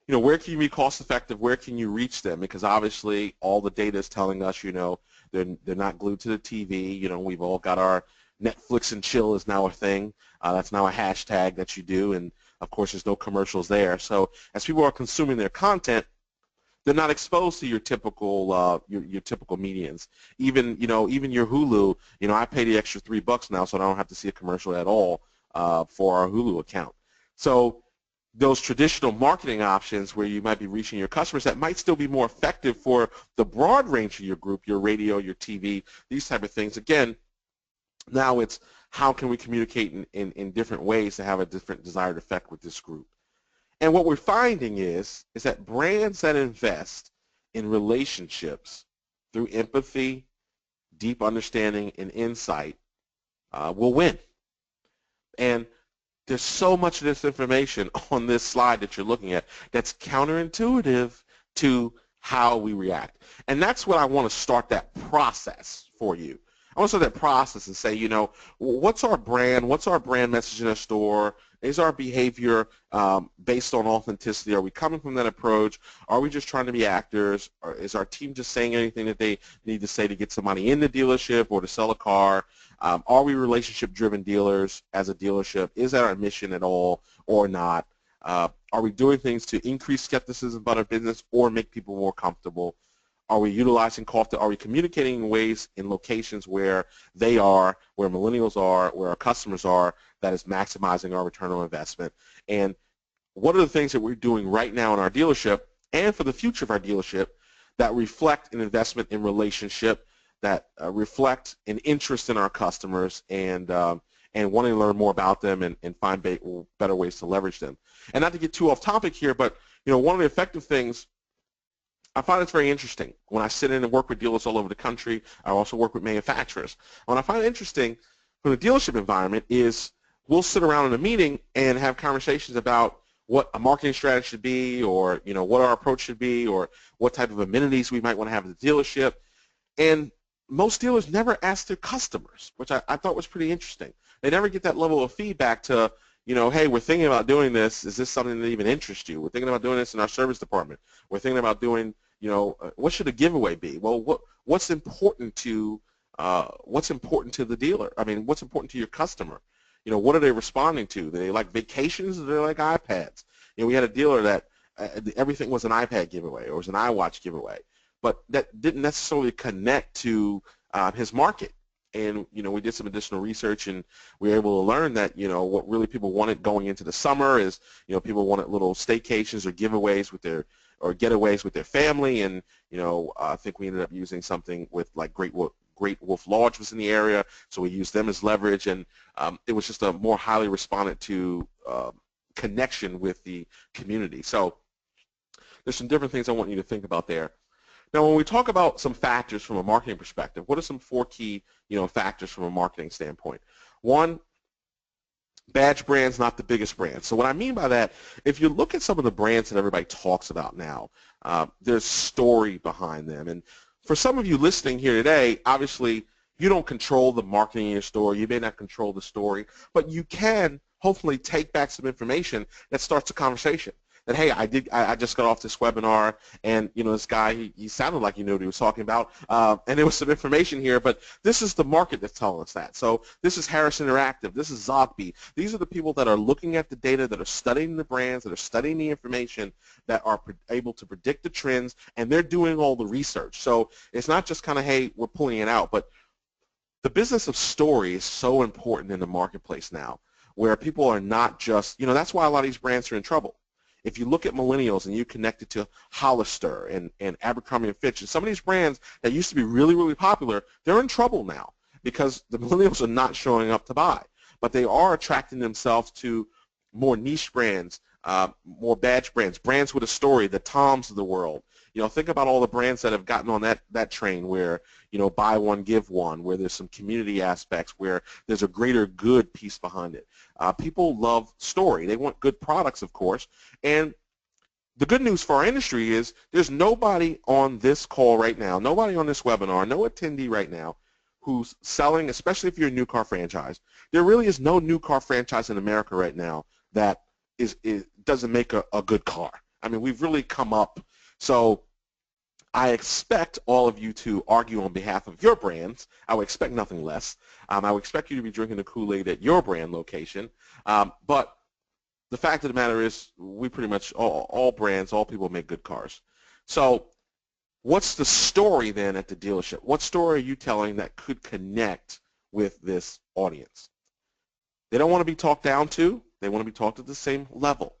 you know, where can you be cost-effective? Where can you reach them? Because obviously all the data is telling us, you know, they're not glued to the TV. You know, we've all got our Netflix and chill is now a thing. That's now a hashtag that you do, and of course there's no commercials there. So as people are consuming their content, they're not exposed to your typical your typical medians. Even, you know, even your Hulu, you know, I pay the extra $3 now, so I don't have to see a commercial at all for our Hulu account. So those traditional marketing options where you might be reaching your customers that might still be more effective for the broad range of your group, your radio, your TV, these type of things. Again, now it's how can we communicate in different ways to have a different desired effect with this group. And what we're finding is that brands that invest in relationships through empathy, deep understanding, and insight will win. And there's so much of this information on this slide that you're looking at that's counterintuitive to how we react. And that's what I want to start that process for you. I want to start that process and say, you know, what's our brand? What's our brand message in a store? Is our behavior based on authenticity? Are we coming from that approach? Are we just trying to be actors? Or is our team just saying anything that they need to say to get somebody in the dealership or to sell a car? Are we relationship-driven dealers as a dealership? Is that our mission at all or not? Are we doing things to increase skepticism about our business or make people more comfortable? Are we utilizing cost? Are we communicating in ways in locations where they are, where millennials are, where our customers are, that is maximizing our return on investment? And what are the things that we're doing right now in our dealership and for the future of our dealership that reflect an investment in relationship, that reflect an interest in our customers and wanting to learn more about them and find better ways to leverage them? And not to get too off topic here, but you know, one of the effective things I find it's very interesting when I sit in and work with dealers all over the country. I also work with manufacturers. What I find interesting from the dealership environment is we'll sit around in a meeting and have conversations about what a marketing strategy should be, or you know, what our approach should be, or what type of amenities we might want to have at the dealership. And most dealers never ask their customers, which I thought was pretty interesting. They never get that level of feedback to, you know, hey, we're thinking about doing this. Is this something that even interests you? We're thinking about doing this in our service department. We're thinking about doing, you know, what should a giveaway be? Well, what's important to the dealer? I mean, what's important to your customer? You know, what are they responding to? Do they like vacations or do they like iPads? You know, we had a dealer that everything was an iPad giveaway or was an iWatch giveaway, but that didn't necessarily connect to his market. And, you know, we did some additional research and we were able to learn that, you know, what really people wanted going into the summer is, you know, people wanted little staycations or giveaways with their, or getaways with their family. And, you know, I think we ended up using something with like Great Wolf Lodge was in the area, so we used them as leverage, and it was just a more highly responded to connection with the community. So there's some different things I want you to think about there. Now, when we talk about some factors from a marketing perspective, what are some 4 key, you know, factors from a marketing standpoint? 1, badge brands, not the biggest brands. So what I mean by that, if you look at some of the brands that everybody talks about now, there's story behind them. And for some of you listening here today, obviously you don't control the marketing in your store. You may not control the story, but you can hopefully take back some information that starts a conversation. That, hey, I just got off this webinar, and you know, this guy, he sounded like he knew what he was talking about, and there was some information here, but this is the market that's telling us that. So this is Harris Interactive, this is Zogby. These are the people that are looking at the data, that are studying the brands, that are studying the information, that are able to predict the trends, and they're doing all the research. So it's not just kind of, hey, we're pulling it out, but the business of story is so important in the marketplace now, where people are not just, you know, that's why a lot of these brands are in trouble. If you look at millennials and you connect it to Hollister and Abercrombie & Fitch, and some of these brands that used to be really, really popular, they're in trouble now because the millennials are not showing up to buy. But they are attracting themselves to more niche brands, more badge brands, brands with a story, the Toms of the world. You know, think about all the brands that have gotten on that train where, you know, buy one, give one, where there's some community aspects, where there's a greater good piece behind it. People love story. They want good products, of course. And the good news for our industry is there's nobody on this call right now, nobody on this webinar, no attendee right now who's selling, especially if you're a new car franchise. There really is no new car franchise in America right now that doesn't make a good car. I mean, we've really come up. So I expect all of you to argue on behalf of your brands. I would expect nothing less. I would expect you to be drinking the Kool-Aid at your brand location. But the fact of the matter is, we pretty much, all brands, all people make good cars. So what's the story then at the dealership? What story are you telling that could connect with this audience? They don't want to be talked down to. They want to be talked at the same level.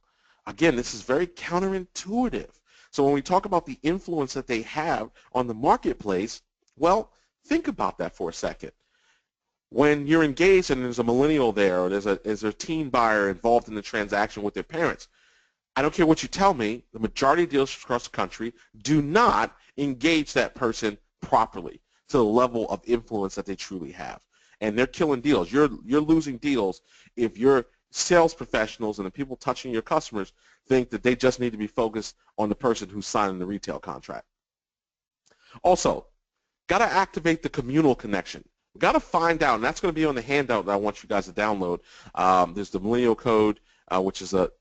Again, this is very counterintuitive. So when we talk about the influence that they have on the marketplace, well, think about that for a second. When you're engaged and there's a millennial there, or there's a teen buyer involved in the transaction with their parents, I don't care what you tell me, the majority of dealerships across the country do not engage that person properly to the level of influence that they truly have. And they're killing deals. You're losing deals if your sales professionals and the people touching your customers think that they just need to be focused on the person who's signing the retail contract. Also, got to activate the communal connection. We've got to find out, and that's going to be on the handout that I want you guys to download. There's the Millennial Code, which is the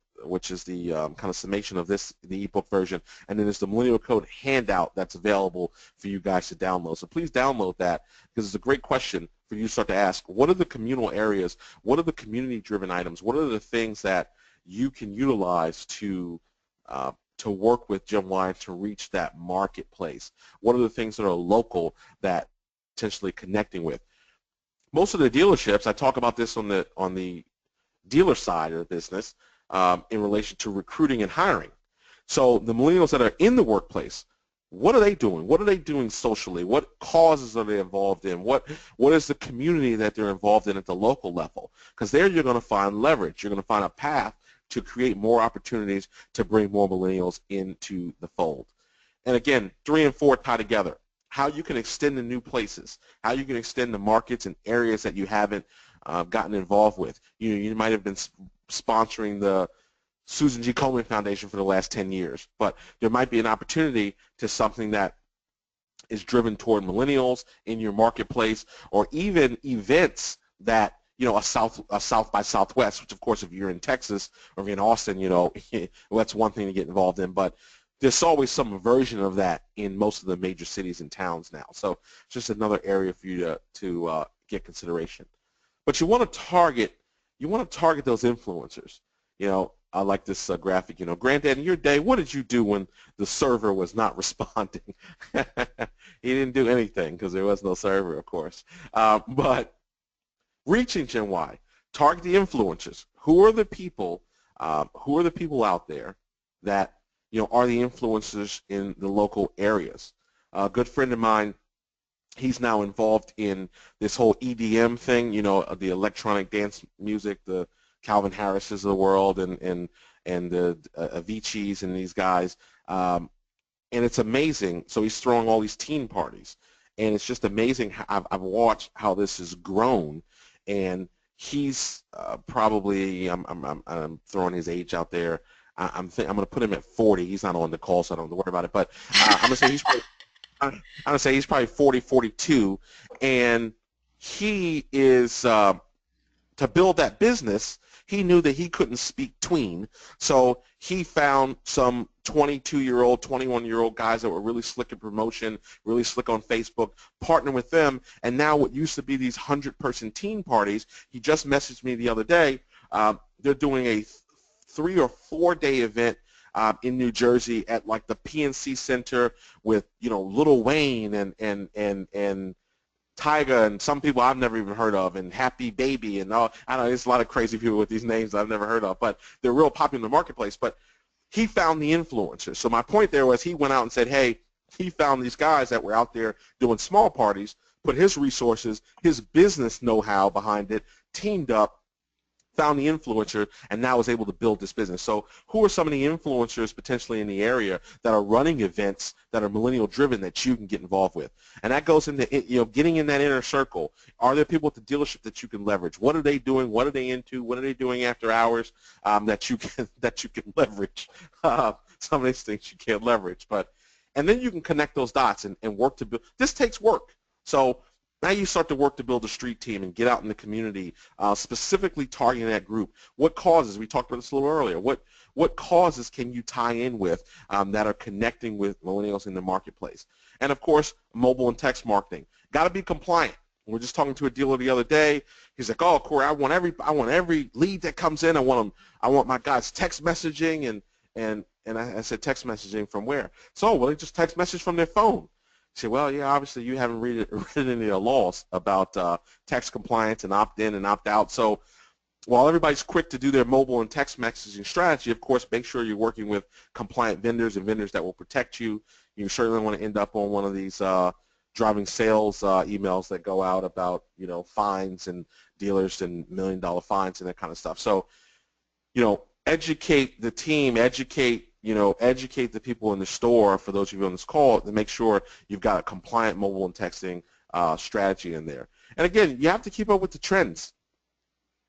kind of summation of the ebook version, and then there's the Millennial Code handout that's available for you guys to download. So please download that, because it's a great question for you to start to ask. What are the communal areas? What are the community-driven items? What are the things that you can utilize to work with Gen Y to reach that marketplace? What are the things that are local that potentially connecting with? Most of the dealerships, I talk about this on the dealer side of the business, in relation to recruiting and hiring. So the millennials that are in the workplace, what are they doing? What are they doing socially? What causes are they involved in? What is the community that they're involved in at the local level? Because there you're going to find leverage. You're going to find a path to create more opportunities to bring more millennials into the fold. And again, 3 and 4 tie together. How you can extend to new places, how you can extend to markets and areas that you haven't gotten involved with. You might have been sponsoring the Susan G. Komen Foundation for the last 10 years, but there might be an opportunity to something that is driven toward millennials in your marketplace, or even events that, a South by Southwest, which of course if you're in Texas or if you're in Austin, well, that's one thing to get involved in, but there's always some version of that in most of the major cities and towns now. So it's just another area for you to get consideration. But you want to target those influencers. I like this graphic. Granddad, in your day, what did you do when the server was not responding? He didn't do anything because there was no server, of course. But reaching Gen Y, target the influencers. Who are the people? Who are the people out there that are the influencers in the local areas? A good friend of mine, he's now involved in this whole EDM thing, the electronic dance music, the Calvin Harris's of the world, and the Avicii's and these guys, and it's amazing. So he's throwing all these teen parties, and it's just amazing. I've watched how this has grown, and he's probably, I'm throwing his age out there. I'm going to put him at 40. He's not on the call, so I don't have to worry about it. But I'm going to say he's probably 40, 42, and he is, to build that business, he knew that he couldn't speak tween, so he found some 22-year-old, 21-year-old guys that were really slick in promotion, really slick on Facebook, partnered with them, and now what used to be these 100-person teen parties, he just messaged me the other day, they're doing a 3 or 4 day event in New Jersey at like the PNC Center with Lil Wayne and Tyga and some people I've never even heard of, and Happy Baby and all. I know there's a lot of crazy people with these names I've never heard of, but they're real popular in the marketplace. But he found the influencers. So my point there was he went out and said, hey, he found these guys that were out there doing small parties, put his resources, his business know-how behind it, teamed up, found the influencer, and now is able to build this business. So who are some of the influencers potentially in the area that are running events that are millennial driven that you can get involved with? And that goes into getting in that inner circle. Are there people at the dealership that you can leverage? What are they doing? What are they into? What are they doing after hours that you can leverage? Some of these things you can't leverage, and then you can connect those dots and work to build. This takes work. So now you start to work to build a street team and get out in the community, specifically targeting that group. What causes, we talked about this a little earlier, what causes can you tie in with that are connecting with millennials in the marketplace? And of course, mobile and text marketing. Got to be compliant. We were just talking to a dealer the other day. He's like, oh, Cory, I want every lead that comes in. I want my guys text messaging, and I said, text messaging from where? So, well, they just text message from their phone. Say, well, yeah, obviously you haven't read any of the laws about tax compliance and opt-in and opt-out. So while everybody's quick to do their mobile and text messaging strategy, of course, make sure you're working with compliant vendors and vendors that will protect you. You certainly want to end up on one of these driving sales emails that go out about, fines and dealers and $1 million fines and that kind of stuff. So, educate the team, educate the people in the store, for those of you on this call, to make sure you've got a compliant mobile and texting strategy in there. And again, you have to keep up with the trends.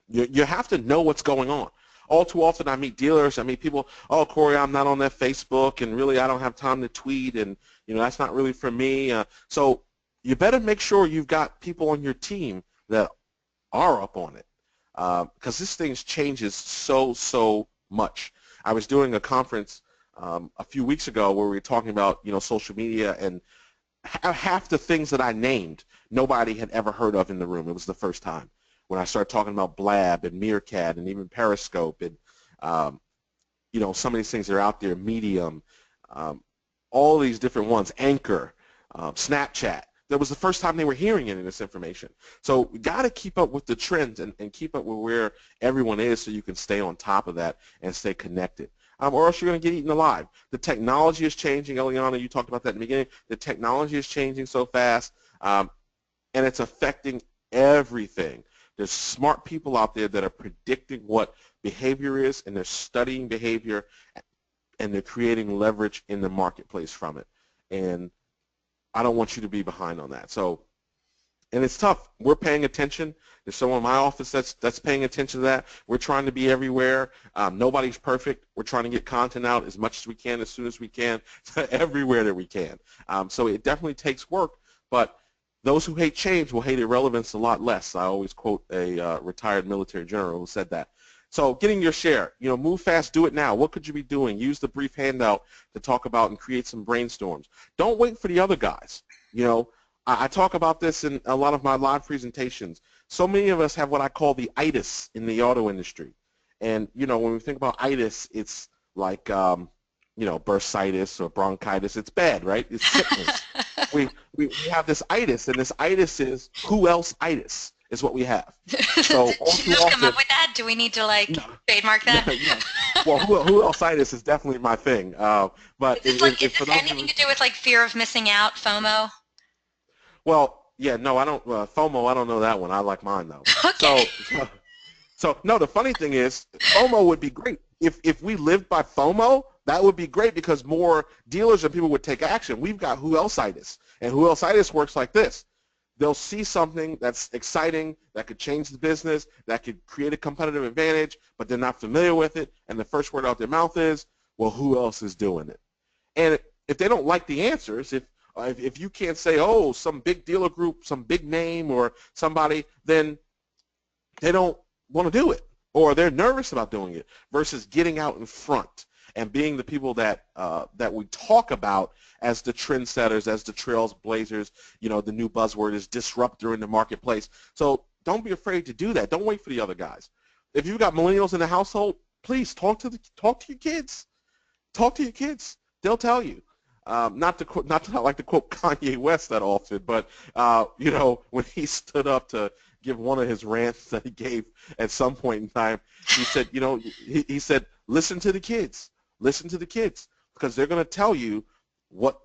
You have to know what's going on. All too often I meet dealers, I meet people, oh, Cory, I'm not on that Facebook, and really I don't have time to tweet, and that's not really for me. So you better make sure you've got people on your team that are up on it, because this thing changes so much. I was doing a conference a few weeks ago where we were talking about social media, and half the things that I named nobody had ever heard of in the room. It was the first time when I started talking about Blab and Meerkat and even Periscope and some of these things that are out there, Medium, all these different ones, Anchor, Snapchat. That was the first time they were hearing any of this information. So we got to keep up with the trends and keep up with where everyone is, so you can stay on top of that and stay connected. Or else you're going to get eaten alive. The technology is changing. Eliana, you talked about that in the beginning. The technology is changing so fast, and it's affecting everything. There's smart people out there that are predicting what behavior is, and they're studying behavior, and they're creating leverage in the marketplace from it. And I don't want you to be behind on that. So, and it's tough. We're paying attention. There's someone in my office that's paying attention to that. We're trying to be everywhere. Nobody's perfect. We're trying to get content out as much as we can, as soon as we can, everywhere that we can. So it definitely takes work, but those who hate change will hate irrelevance a lot less. I always quote a retired military general who said that. So getting your share, move fast, do it now. What could you be doing? Use the brief handout to talk about and create some brainstorms. Don't wait for the other guys. I talk about this in a lot of my live presentations. So many of us have what I call the itis in the auto industry. And, when we think about itis, it's like, bursitis or bronchitis. It's bad, right? It's sickness. we have this itis, and this itis is who else itis is what we have. So
Did you just come up with that? Do we need to trademark that?
No. Well, who else itis is definitely my thing. But
is this anything to do with fear of missing out, FOMO?
Well, yeah, no, I don't. FOMO, I don't know that one. I like mine though.
Okay.
So no, the funny thing is, FOMO would be great. If we lived by FOMO, that would be great, because more dealers and people would take action. We've got who else-itis, and who else-itis works like this. They'll see something that's exciting, that could change the business, that could create a competitive advantage, but they're not familiar with it, and the first word out their mouth is, well, who else is doing it? And if they don't like the answers, if you can't say, oh, some big dealer group, some big name or somebody, then they don't want to do it, or they're nervous about doing it, versus getting out in front and being the people that we talk about as the trendsetters, as the trailblazers. The new buzzword is disruptor in the marketplace. So don't be afraid to do that. Don't wait for the other guys. If you've got millennials in the household, please talk to your kids. Talk to your kids. They'll tell you. Not to like to quote Kanye West that often, but when he stood up to give one of his rants that he gave at some point in time, he said, he said, listen to the kids, because they're going to tell you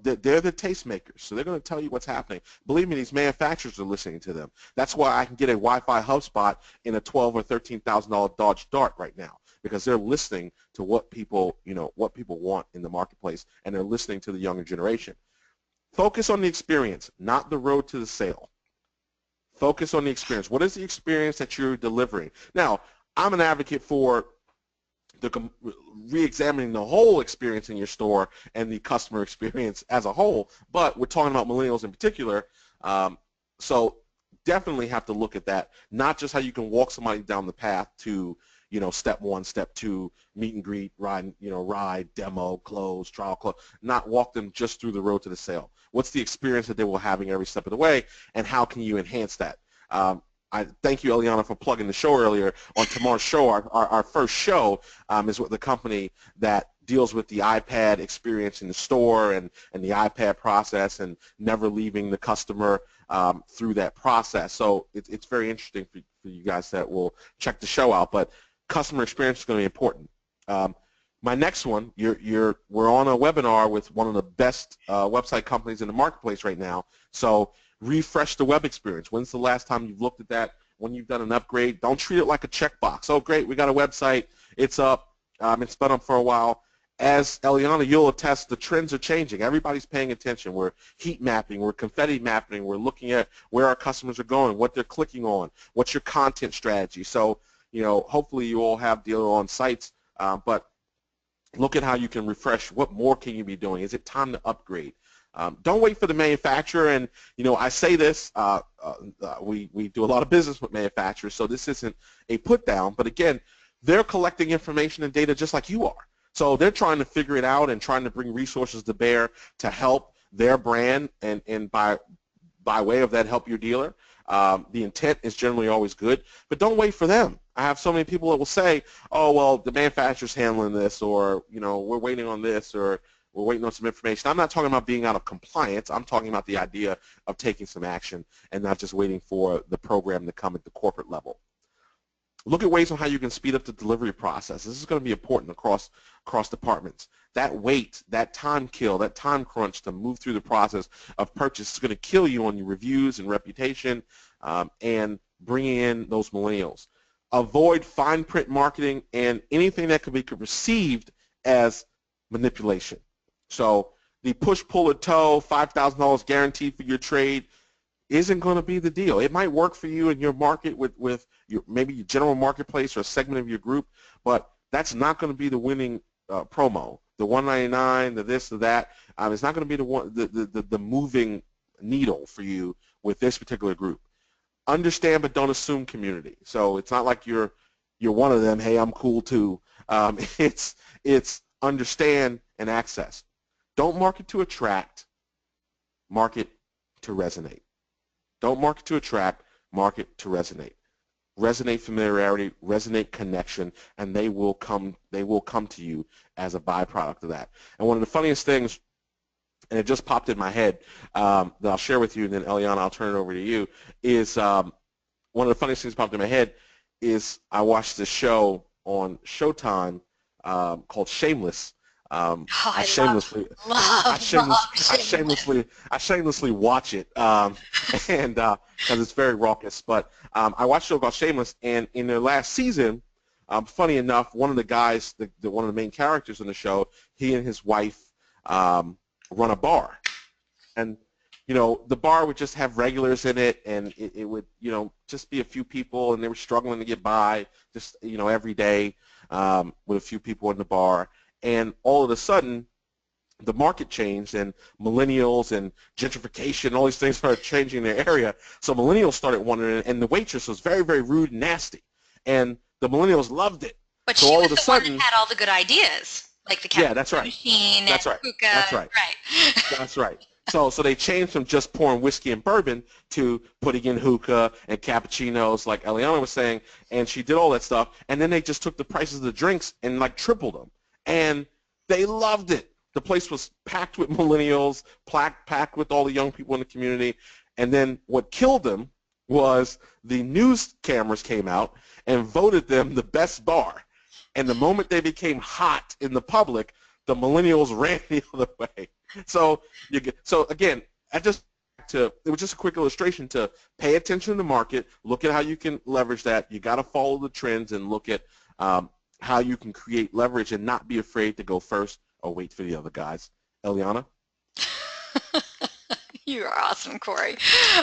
they're the tastemakers, so they're going to tell you what's happening. Believe me, these manufacturers are listening to them. That's why I can get a Wi-Fi HubSpot in a $12,000 or $13,000 Dodge Dart right now, because they're listening to what people want in the marketplace, and they're listening to the younger generation. Focus on the experience, not the road to the sale. Focus on the experience. What is the experience that you're delivering? Now, I'm an advocate for re-examining the whole experience in your store and the customer experience as a whole, but we're talking about millennials in particular, so definitely have to look at that, not just how you can walk somebody down the path to step one, step two, meet and greet, ride, demo, close, trial, close, not walk them just through the road to the sale. What's the experience that they will having every step of the way, and how can you enhance that? I thank you, Eliana, for plugging the show earlier. On tomorrow's show, our first show is with the company that deals with the iPad experience in the store and the iPad process, and never leaving the customer through that process. So it's very interesting for for you guys that will check the show out. But customer experience is going to be important. My next one, we're on a webinar with one of the best website companies in the marketplace right now. So refresh the web experience. When's the last time you've looked at that? When you've done an upgrade, don't treat it like a checkbox. Oh, great, we got a website. It's up. It's been up for a while. As Eliana, you'll attest, the trends are changing. Everybody's paying attention. We're heat mapping. We're confetti mapping. We're looking at where our customers are going, what they're clicking on, what's your content strategy. So, hopefully you all have DealerOn sites, but look at how you can refresh. What more can you be doing? Is it time to upgrade? Don't wait for the manufacturer. And I say this. We do a lot of business with manufacturers, so this isn't a put down. But again, they're collecting information and data just like you are. So they're trying to figure it out and trying to bring resources to bear to help their brand, and by way of that, help your dealer. The intent is generally always good, but don't wait for them. I have so many people that will say, oh, well, the manufacturer's handling this, or, we're waiting on this, or we're waiting on some information. I'm not talking about being out of compliance. I'm talking about the idea of taking some action and not just waiting for the program to come at the corporate level. Look at ways on how you can speed up the delivery process. This is going to be important across departments. That wait, that time kill, that time crunch to move through the process of purchase is going to kill you on your reviews and reputation, and bringing in those millennials. Avoid fine print marketing and anything that could be perceived as manipulation. So the push, pull, or tow, $5,000 guaranteed for your trade isn't going to be the deal. It might work for you in your market with maybe your general marketplace or a segment of your group, but that's not going to be the winning promo. The $199, the this, the that, it's not going to be the moving needle for you with this particular group. Understand but don't assume community. So it's not like you're one of them. Hey, I'm cool too. It's understand and access. Don't market to attract. Market to resonate. Don't market to attract. Market to resonate. Resonate familiarity, resonate connection, and they will come to you as a byproduct of that. And one of the funniest things, and it just popped in my head, that I'll share with you, and then Eliana, I'll turn it over to you, is one of the funniest things that popped in my head is I watched this show on Showtime called Shameless. I shamelessly watch it, and because it's very raucous. But I watched a show called Shameless, and in their last season, funny enough, one of the guys, one of the main characters in the show, he and his wife run a bar, and the bar would just have regulars in it, and it would just be a few people, and they were struggling to get by just every day with a few people in the bar. And all of a sudden, the market changed, and millennials and gentrification, all these things started changing their area. So millennials started wondering, and the waitress was very, very rude and nasty. And the millennials loved it.
But
so
she
all
was
of a
the
sudden,
one that had all the good ideas, like the cappuccino machine and hookah.
That's right. That's right. So they changed from just pouring whiskey and bourbon to putting in hookah and cappuccinos, like Eliana was saying, and she did all that stuff. And then they just took the prices of the drinks and tripled them. And they loved it. The place was packed with millennials, packed with all the young people in the community. And then what killed them was the news cameras came out and voted them the best bar. And the moment they became hot in the public, the millennials ran the other way. So again, it was just a quick illustration to pay attention to the market, look at how you can leverage that. You got to follow the trends and look at how you can create leverage and not be afraid to go first or wait for the other guys. Eliana?
You are awesome, Cory.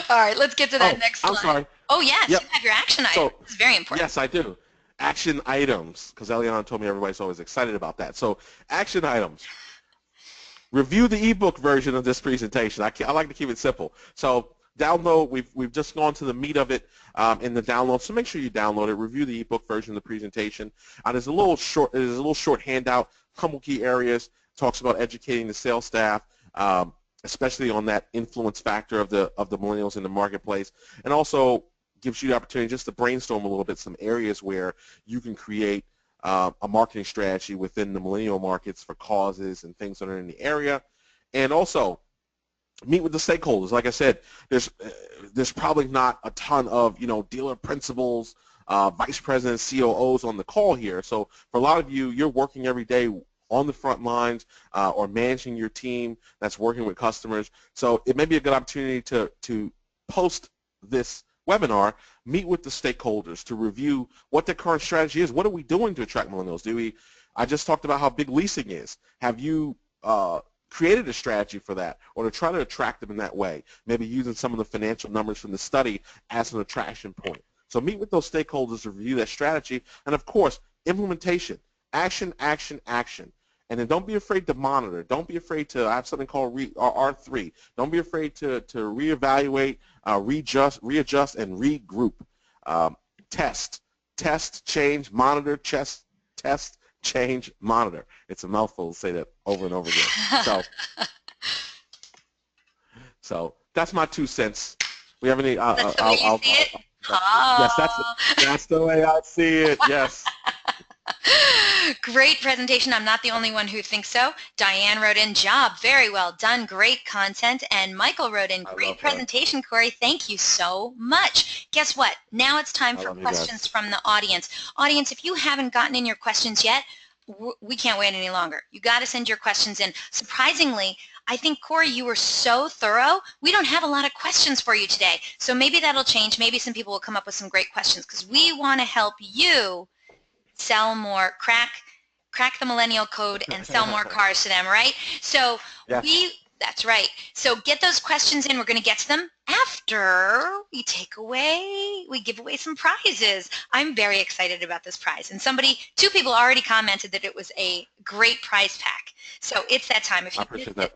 All right, let's get to that next slide.
I'm sorry.
Oh, yes, you have your action item. This is very important.
Yes, I do. Action items, because Eliana told me everybody's always excited about that. So action items. Review the ebook version of this presentation. I like to keep it simple. So download, we've just gone to the meat of it in the download, so make sure you download it. Review the ebook version of the presentation. There's a little short handout, couple key areas, talks about educating the sales staff, especially on that influence factor of the millennials in the marketplace, and also gives you the opportunity just to brainstorm a little bit some areas where you can create a marketing strategy within the millennial markets for causes and things that are in the area. And also, meet with the stakeholders. Like I said, there's probably not a ton of dealer principals, vice presidents, COOs on the call here. So for a lot of you, you're working every day on the front lines or managing your team that's working with customers. So it may be a good opportunity to post this webinar, meet with the stakeholders to review what their current strategy is. What are we doing to attract millennials? I just talked about how big leasing is. Have you created a strategy for that, or to try to attract them in that way, maybe using some of the financial numbers from the study as an attraction point? So meet with those stakeholders to review that strategy, and of course, implementation, action, action, action. And then don't be afraid to monitor. Don't be afraid to, I have something called R3. Don't be afraid to reevaluate, readjust, and regroup. Test, change, monitor, test, change, monitor. It's a mouthful to say that over and over again. So that's my 2 cents. We have any?
That's the way you see it?
Yes, that's the way I see it. Yes.
Great presentation. I'm not the only one who thinks so. Diane wrote in, job, very well done, great content. And Michael wrote in, great presentation, Cory. Thank you so much. Guess what? Now it's time for questions from the audience. Audience, if you haven't gotten in your questions yet, we can't wait any longer. You got to send your questions in. Surprisingly, I think, Cory, you were so thorough. We don't have a lot of questions for you today. So maybe that'll change. Maybe some people will come up with some great questions, because we want to help you sell more, crack the Millennial Code and sell more cars to them, right? So yes. That's right. So get those questions in. We're going to get to them after we give away some prizes. I'm very excited about this prize. And 2 people already commented that it was a great prize pack. So it's that time. If you missed it,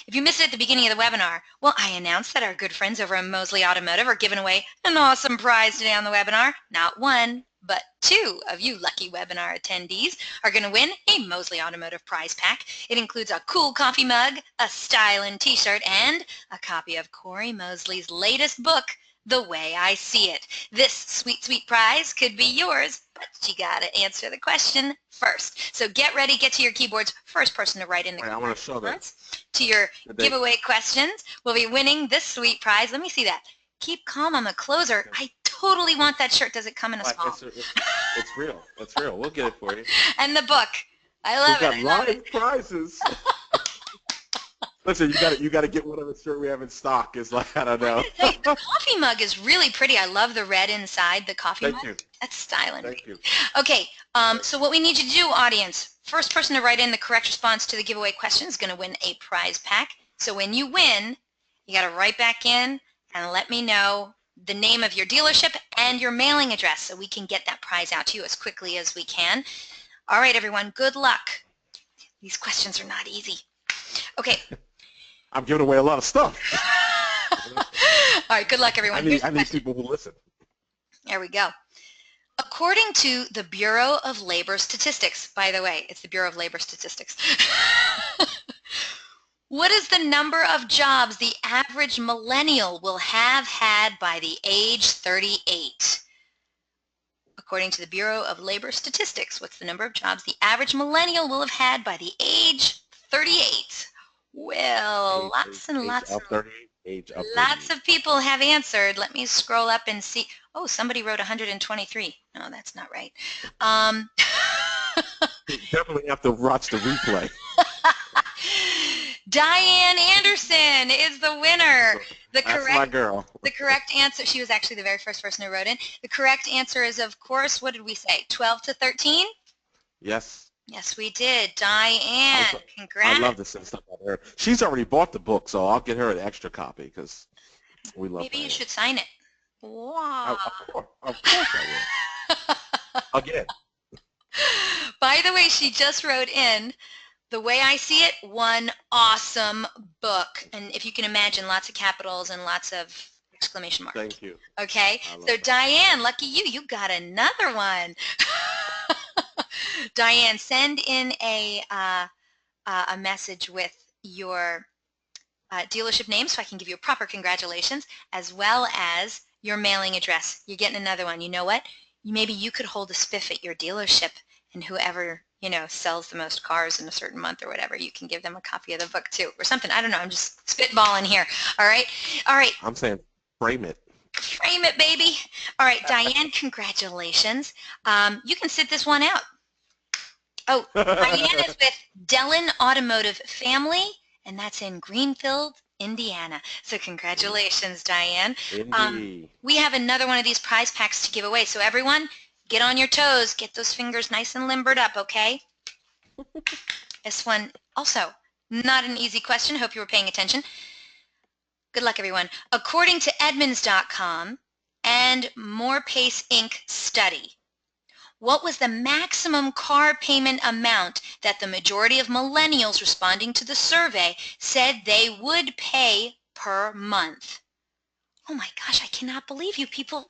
if you missed it at the beginning of the webinar, well, I announced that our good friends over at Mosley Automotive are giving away an awesome prize today on the webinar. Not 1, but 2 of you lucky webinar attendees are going to win a Mosley Automotive prize pack. It includes a cool coffee mug, a styling t-shirt, and a copy of Cory Mosley's latest book, The Way I See It. This sweet, sweet prize could be yours, but you got to answer the question first. So get ready, get to your keyboards. First person to write in the comments to your giveaway questions will be winning this sweet prize. Let me see that. Keep calm, I'm a closer. I totally want that shirt. Does it come in a small?
It's real. It's real. We'll get it for you.
And the book. I love it.
We've got live prizes. Listen, you got to get whatever shirt we have in stock. Is like, I don't know.
The coffee mug is really pretty. I love the red inside the coffee mug.
Thank you.
That's styling.
Thank you.
Okay, so what we need you to do, audience, first person to write in the correct response to the giveaway question is going to win a prize pack. So when you win, you got to write back in and let me know the name of your dealership and your mailing address so we can get that prize out to you as quickly as we can. All right, everyone, good luck. These questions are not easy. Okay.
I'm giving away a lot of stuff.
All right, good luck, everyone.
I need people who listen.
There we go. According to the Bureau of Labor Statistics, by the way, it's the Bureau of Labor Statistics, what is the number of jobs the average millennial will have had by the age 38? According to the Bureau of Labor Statistics, what's the number of jobs the average millennial will have had by the age 38? Well, lots of people have answered. Let me scroll up and see. Oh, somebody wrote 123. No, that's not right.
You definitely have to watch the replay.
Diane Anderson is the winner.
That's my girl.
The correct answer, she was actually the very first person who wrote in. The correct answer is, of course, what did we say, 12 to 13?
Yes.
Yes, we did. Diane, congrats.
I love to send stuff out to her. She's already bought the book, so I'll get her an extra copy because we love
Maybe you should sign it. Wow.
Of course I will. Again.
By the way, she just wrote in, The Way I See It, one awesome book. And if you can imagine, lots of capitals and lots of exclamation marks.
Thank you.
Okay, so Diane, lucky you, you got another one. Diane, send in a message with your dealership name so I can give you a proper congratulations, as well as your mailing address. You're getting another one. You know what? Maybe you could hold a spiff at your dealership, and whoever sells the most cars in a certain month or whatever, you can give them a copy of the book too or something. I don't know. I'm just spitballing here. All right. All right.
I'm saying frame it.
Frame it, baby. All right, Diane, congratulations. You can sit this one out. Oh, Diane is with Dellin Automotive Family, and that's in Greenfield, Indiana. So congratulations, Diane.
Indeed.
We have another one of these prize packs to give away. So everyone, get on your toes. Get those fingers nice and limbered up, okay? This one also, not an easy question. Hope you were paying attention. Good luck, everyone. According to Edmunds.com and Morepace Inc. study, what was the maximum car payment amount that the majority of millennials responding to the survey said they would pay per month? Oh my gosh, I cannot believe you people.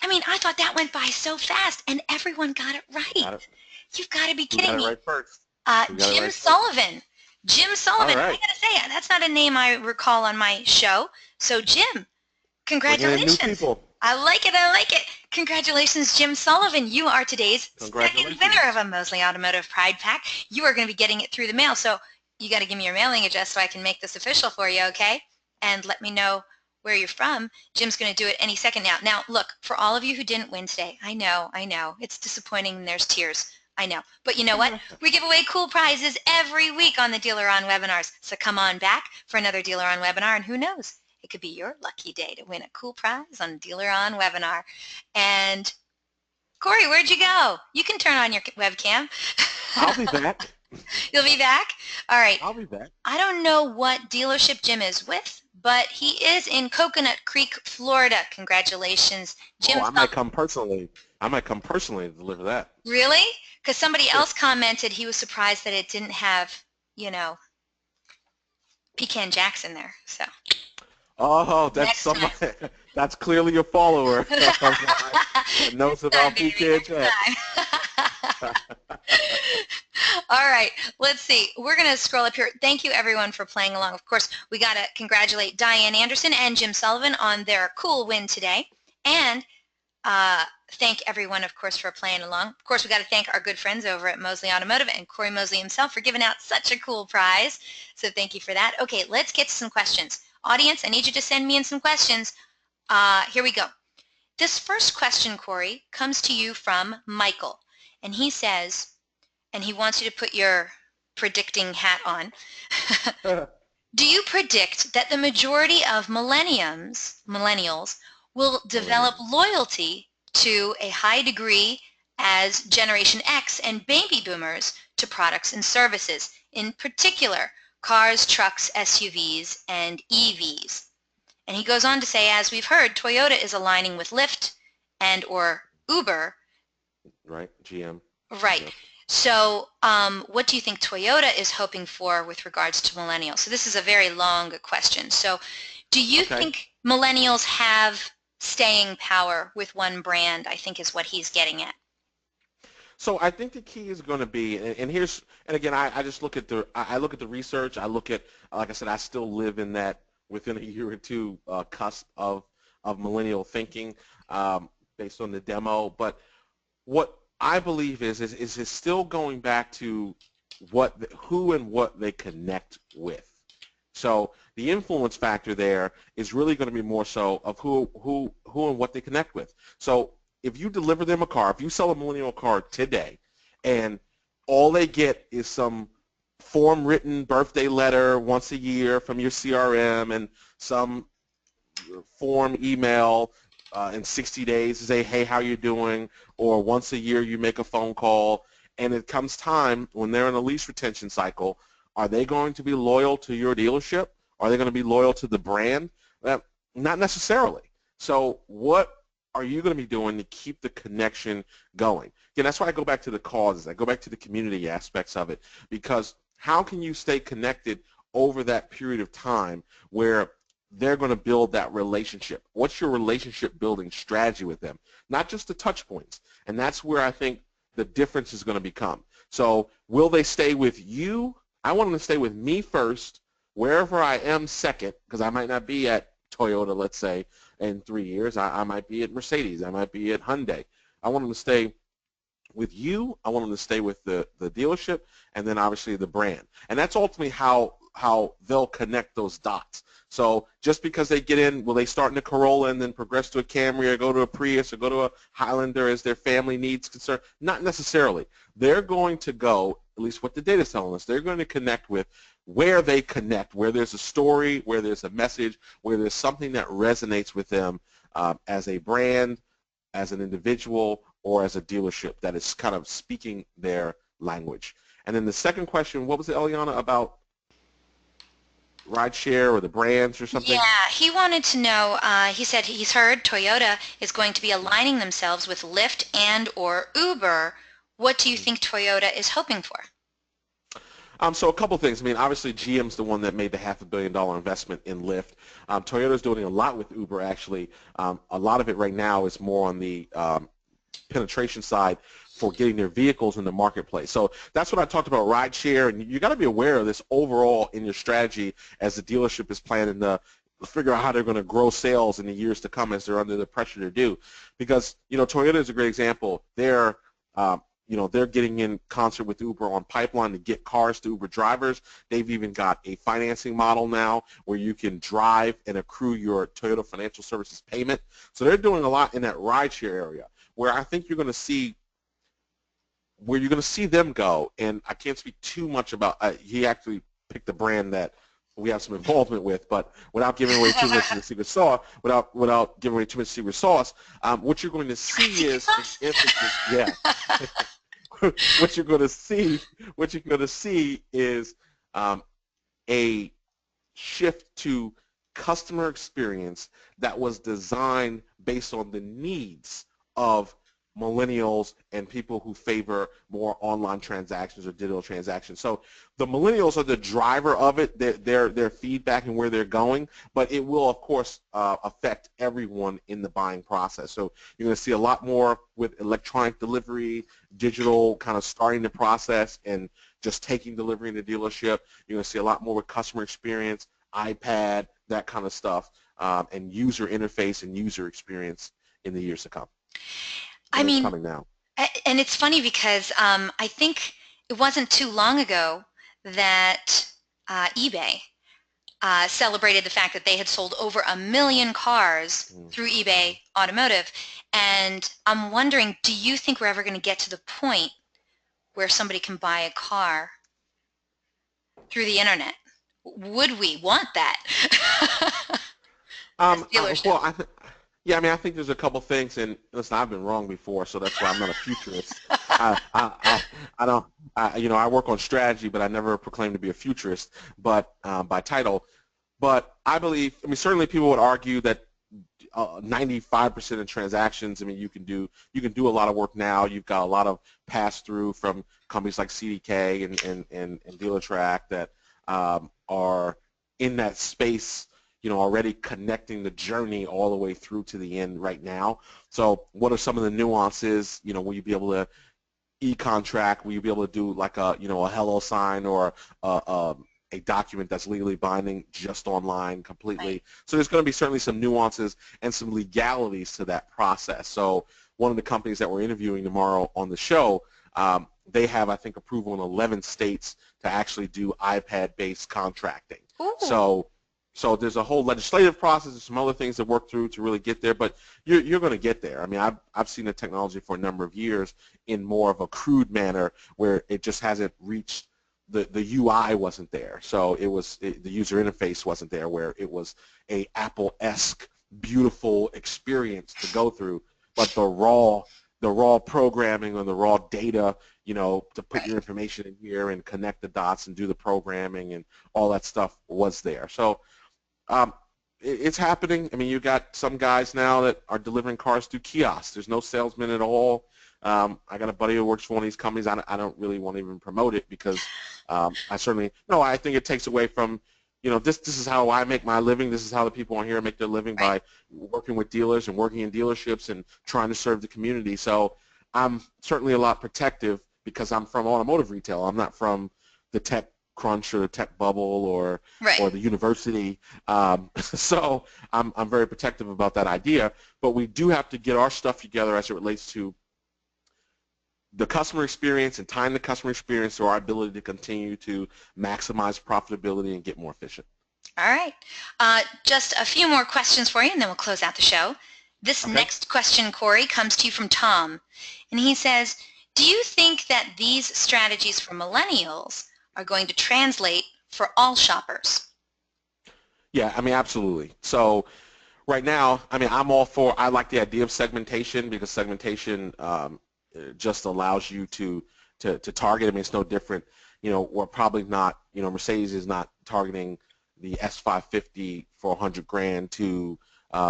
I mean, I thought that went by so fast, and everyone got it right. You've got to be kidding me.
Right first.
Jim Sullivan. Jim Sullivan.
Right.
I got to say, that's not a name I recall on my show. So, Jim, congratulations.
New people.
I like it. I like it. Congratulations, Jim Sullivan. You are today's second winner of a Mosley Automotive Pride Pack. You are going to be getting it through the mail. So you got to give me your mailing address so I can make this official for you, okay? And let me know where you're from. Jim's going to do it any second now. Now, look, for all of you who didn't win today, I know. It's disappointing and there's tears. I know. But you know what? We give away cool prizes every week on the DealerOn webinars. So come on back for another DealerOn webinar, and who knows? It could be your lucky day to win a cool prize on a DealerOn webinar. And Cory, where'd you go? You can turn on your webcam.
I'll be back.
You'll be back? All right.
I'll be back.
I don't know what dealership Jim is with, but he is in Coconut Creek, Florida. Congratulations, Jim.
I might come personally. To deliver that.
Really? Because somebody else commented he was surprised that it didn't have, Pecan Jacks in there. So.
Oh, that's somebody. That's clearly a follower. That knows about Pecan Jacks.
All right, let's see. We're going to scroll up here. Thank you, everyone, for playing along. Of course, we got to congratulate Diane Anderson and Jim Sullivan on their cool win today. And thank everyone, of course, for playing along. Of course, we got to thank our good friends over at Mosley Automotive and Cory Mosley himself for giving out such a cool prize. So thank you for that. Okay, let's get to some questions. Audience, I need you to send me in some questions. Here we go. This first question, Cory, comes to you from Michael. And he says, and he wants you to put your predicting hat on. Do you predict that the majority of millennials will develop loyalty to a high degree as Generation X and baby boomers to products and services, in particular cars, trucks, SUVs, and EVs? And he goes on to say, as we've heard, Toyota is aligning with Lyft and or Uber.
Right, GM.
Right.
Yep.
So what do you think Toyota is hoping for with regards to millennials? So this is a very long question. So do you think millennials have staying power with one brand, I think is what he's getting at.
So I think the key is going to be, and again, I just look at the research. I look at, like I said, I still live in that within a year or two cusp of millennial thinking based on the demo. But what I believe is it's still going back to who and what they connect with. So the influence factor there is really going to be more so of who and what they connect with. So if you deliver them a car, if you sell a millennial car today, and all they get is some form-written birthday letter once a year from your CRM and some form email in 60 days to say, hey, how you doing? Or once a year you make a phone call, and it comes time when they're in a lease retention cycle, are they going to be loyal to your dealership? Are they going to be loyal to the brand? Not necessarily. So what are you going to be doing to keep the connection going? Again, that's why I go back to the causes. I go back to the community aspects of it, because how can you stay connected over that period of time where they're going to build that relationship? What's your relationship building strategy with them? Not just the touch points. And that's where I think the difference is going to become. So will they stay with you? I want them to stay with me first, wherever I am second, because I might not be at Toyota, let's say, in 3 years. I might be at Mercedes. I might be at Hyundai. I want them to stay with you, I want them to stay with the dealership, and then obviously the brand. And that's ultimately how they'll connect those dots. So just because they get in, will they start in a Corolla and then progress to a Camry or go to a Prius or go to a Highlander as their family needs concern? Not necessarily. They're going to go, at least what the data is telling us, they're going to connect with where they connect, where there's a story, where there's a message, where there's something that resonates with them as a brand, as an individual, or as a dealership that is kind of speaking their language. And then the second question, what was it, Eliana, about rideshare or the brands or something?
Yeah, he wanted to know, he said he's heard Toyota is going to be aligning themselves with Lyft and or Uber. What do you think Toyota is hoping for?
So a couple things. I mean, obviously GM's the one that made the $500 million investment in Lyft. Toyota's doing a lot with Uber, actually. A lot of it right now is more on the penetration side for getting their vehicles in the marketplace. So that's what I talked about, rideshare, and you got to be aware of this overall in your strategy as the dealership is planning to figure out how they're going to grow sales in the years to come as they're under the pressure to do. Because, you know, Toyota is a great example. They're they're getting in concert with Uber on pipeline to get cars to Uber drivers. They've even got a financing model now where you can drive and accrue your Toyota Financial Services payment. So they're doing a lot in that rideshare area where I think you're going to see them go. And I can't speak too much about he actually picked a brand that we have some involvement with, but without giving away too much of the secret sauce, without giving away too much secret sauce, what you're going to see is an emphasis. Yeah. What you're going to see is a shift to customer experience that was designed based on the needs of millennials and people who favor more online transactions or digital transactions. So the millennials are the driver of it, their feedback and where they're going, but it will, of course, affect everyone in the buying process. So you're going to see a lot more with electronic delivery, digital kind of starting the process and just taking delivery in the dealership. You're going to see a lot more with customer experience, iPad, that kind of stuff, and user interface and user experience in the years to come.
I mean,
coming now.
And it's funny because I think it wasn't too long ago that eBay celebrated the fact that they had sold over 1 million cars through eBay Automotive. And I'm wondering, do you think we're ever going to get to the point where somebody can buy a car through the internet? Would we want that?
Yeah, I mean, I think there's a couple things, and listen, I've been wrong before, so that's why I'm not a futurist. I work on strategy, but I never proclaim to be a futurist, but by title. But I believe, I mean, certainly people would argue that 95% of transactions, I mean, you can do a lot of work now. You've got a lot of pass-through from companies like CDK and DealerTrack that are in that space, already connecting the journey all the way through to the end right now. So what are some of the nuances? Will you be able to e-contract? Will you be able to do like a hello sign or a document that's legally binding just online completely? Right. So there's going to be certainly some nuances and some legalities to that process. So one of the companies that we're interviewing tomorrow on the show, they have, I think, approval in 11 states to actually do iPad-based contracting. Ooh. So there's a whole legislative process and some other things to work through to really get there, but you're going to get there. I mean, I've seen the technology for a number of years in more of a crude manner where it just hasn't reached the UI wasn't there. So the user interface wasn't there where it was a Apple-esque beautiful experience to go through, but the raw programming or the raw data, to put your information in here and connect the dots and do the programming and all that stuff was there. So it's happening. I mean, you got some guys now that are delivering cars through kiosks. There's no salesman at all. I got a buddy who works for one of these companies. I don't really want to even promote it because I think it takes away from, this is how I make my living. This is how the people on here make their living by working with dealers and working in dealerships and trying to serve the community. So I'm certainly a lot protective because I'm from automotive retail. I'm not from the tech crunch or the tech bubble or the university. So I'm very protective about that idea. But we do have to get our stuff together as it relates to the customer experience and tying the customer experience to our ability to continue to maximize profitability and get more efficient.
All right. Just a few more questions for you, and then we'll close out the show. This next question, Cory, comes to you from Tom, and he says, do you think that these strategies for millennials are going to translate for all shoppers?
Yeah, I mean, absolutely. So right now, I mean, I like the idea of segmentation, because segmentation just allows you to target. I mean, it's no different. You know, we're probably not, you know, Mercedes is not targeting the S550 for 100 grand to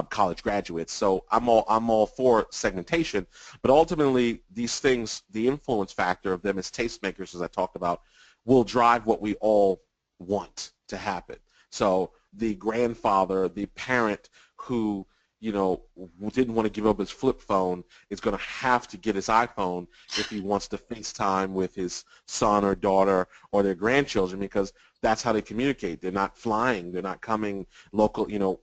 college graduates. So I'm all for segmentation, but ultimately these things, the influence factor of them as tastemakers, as I talked about, will drive what we all want to happen. So the grandfather, the parent who, you know, didn't want to give up his flip phone is going to have to get his iPhone if he wants to FaceTime with his son or daughter or their grandchildren, because that's how they communicate. They're not flying. They're not coming local, you know.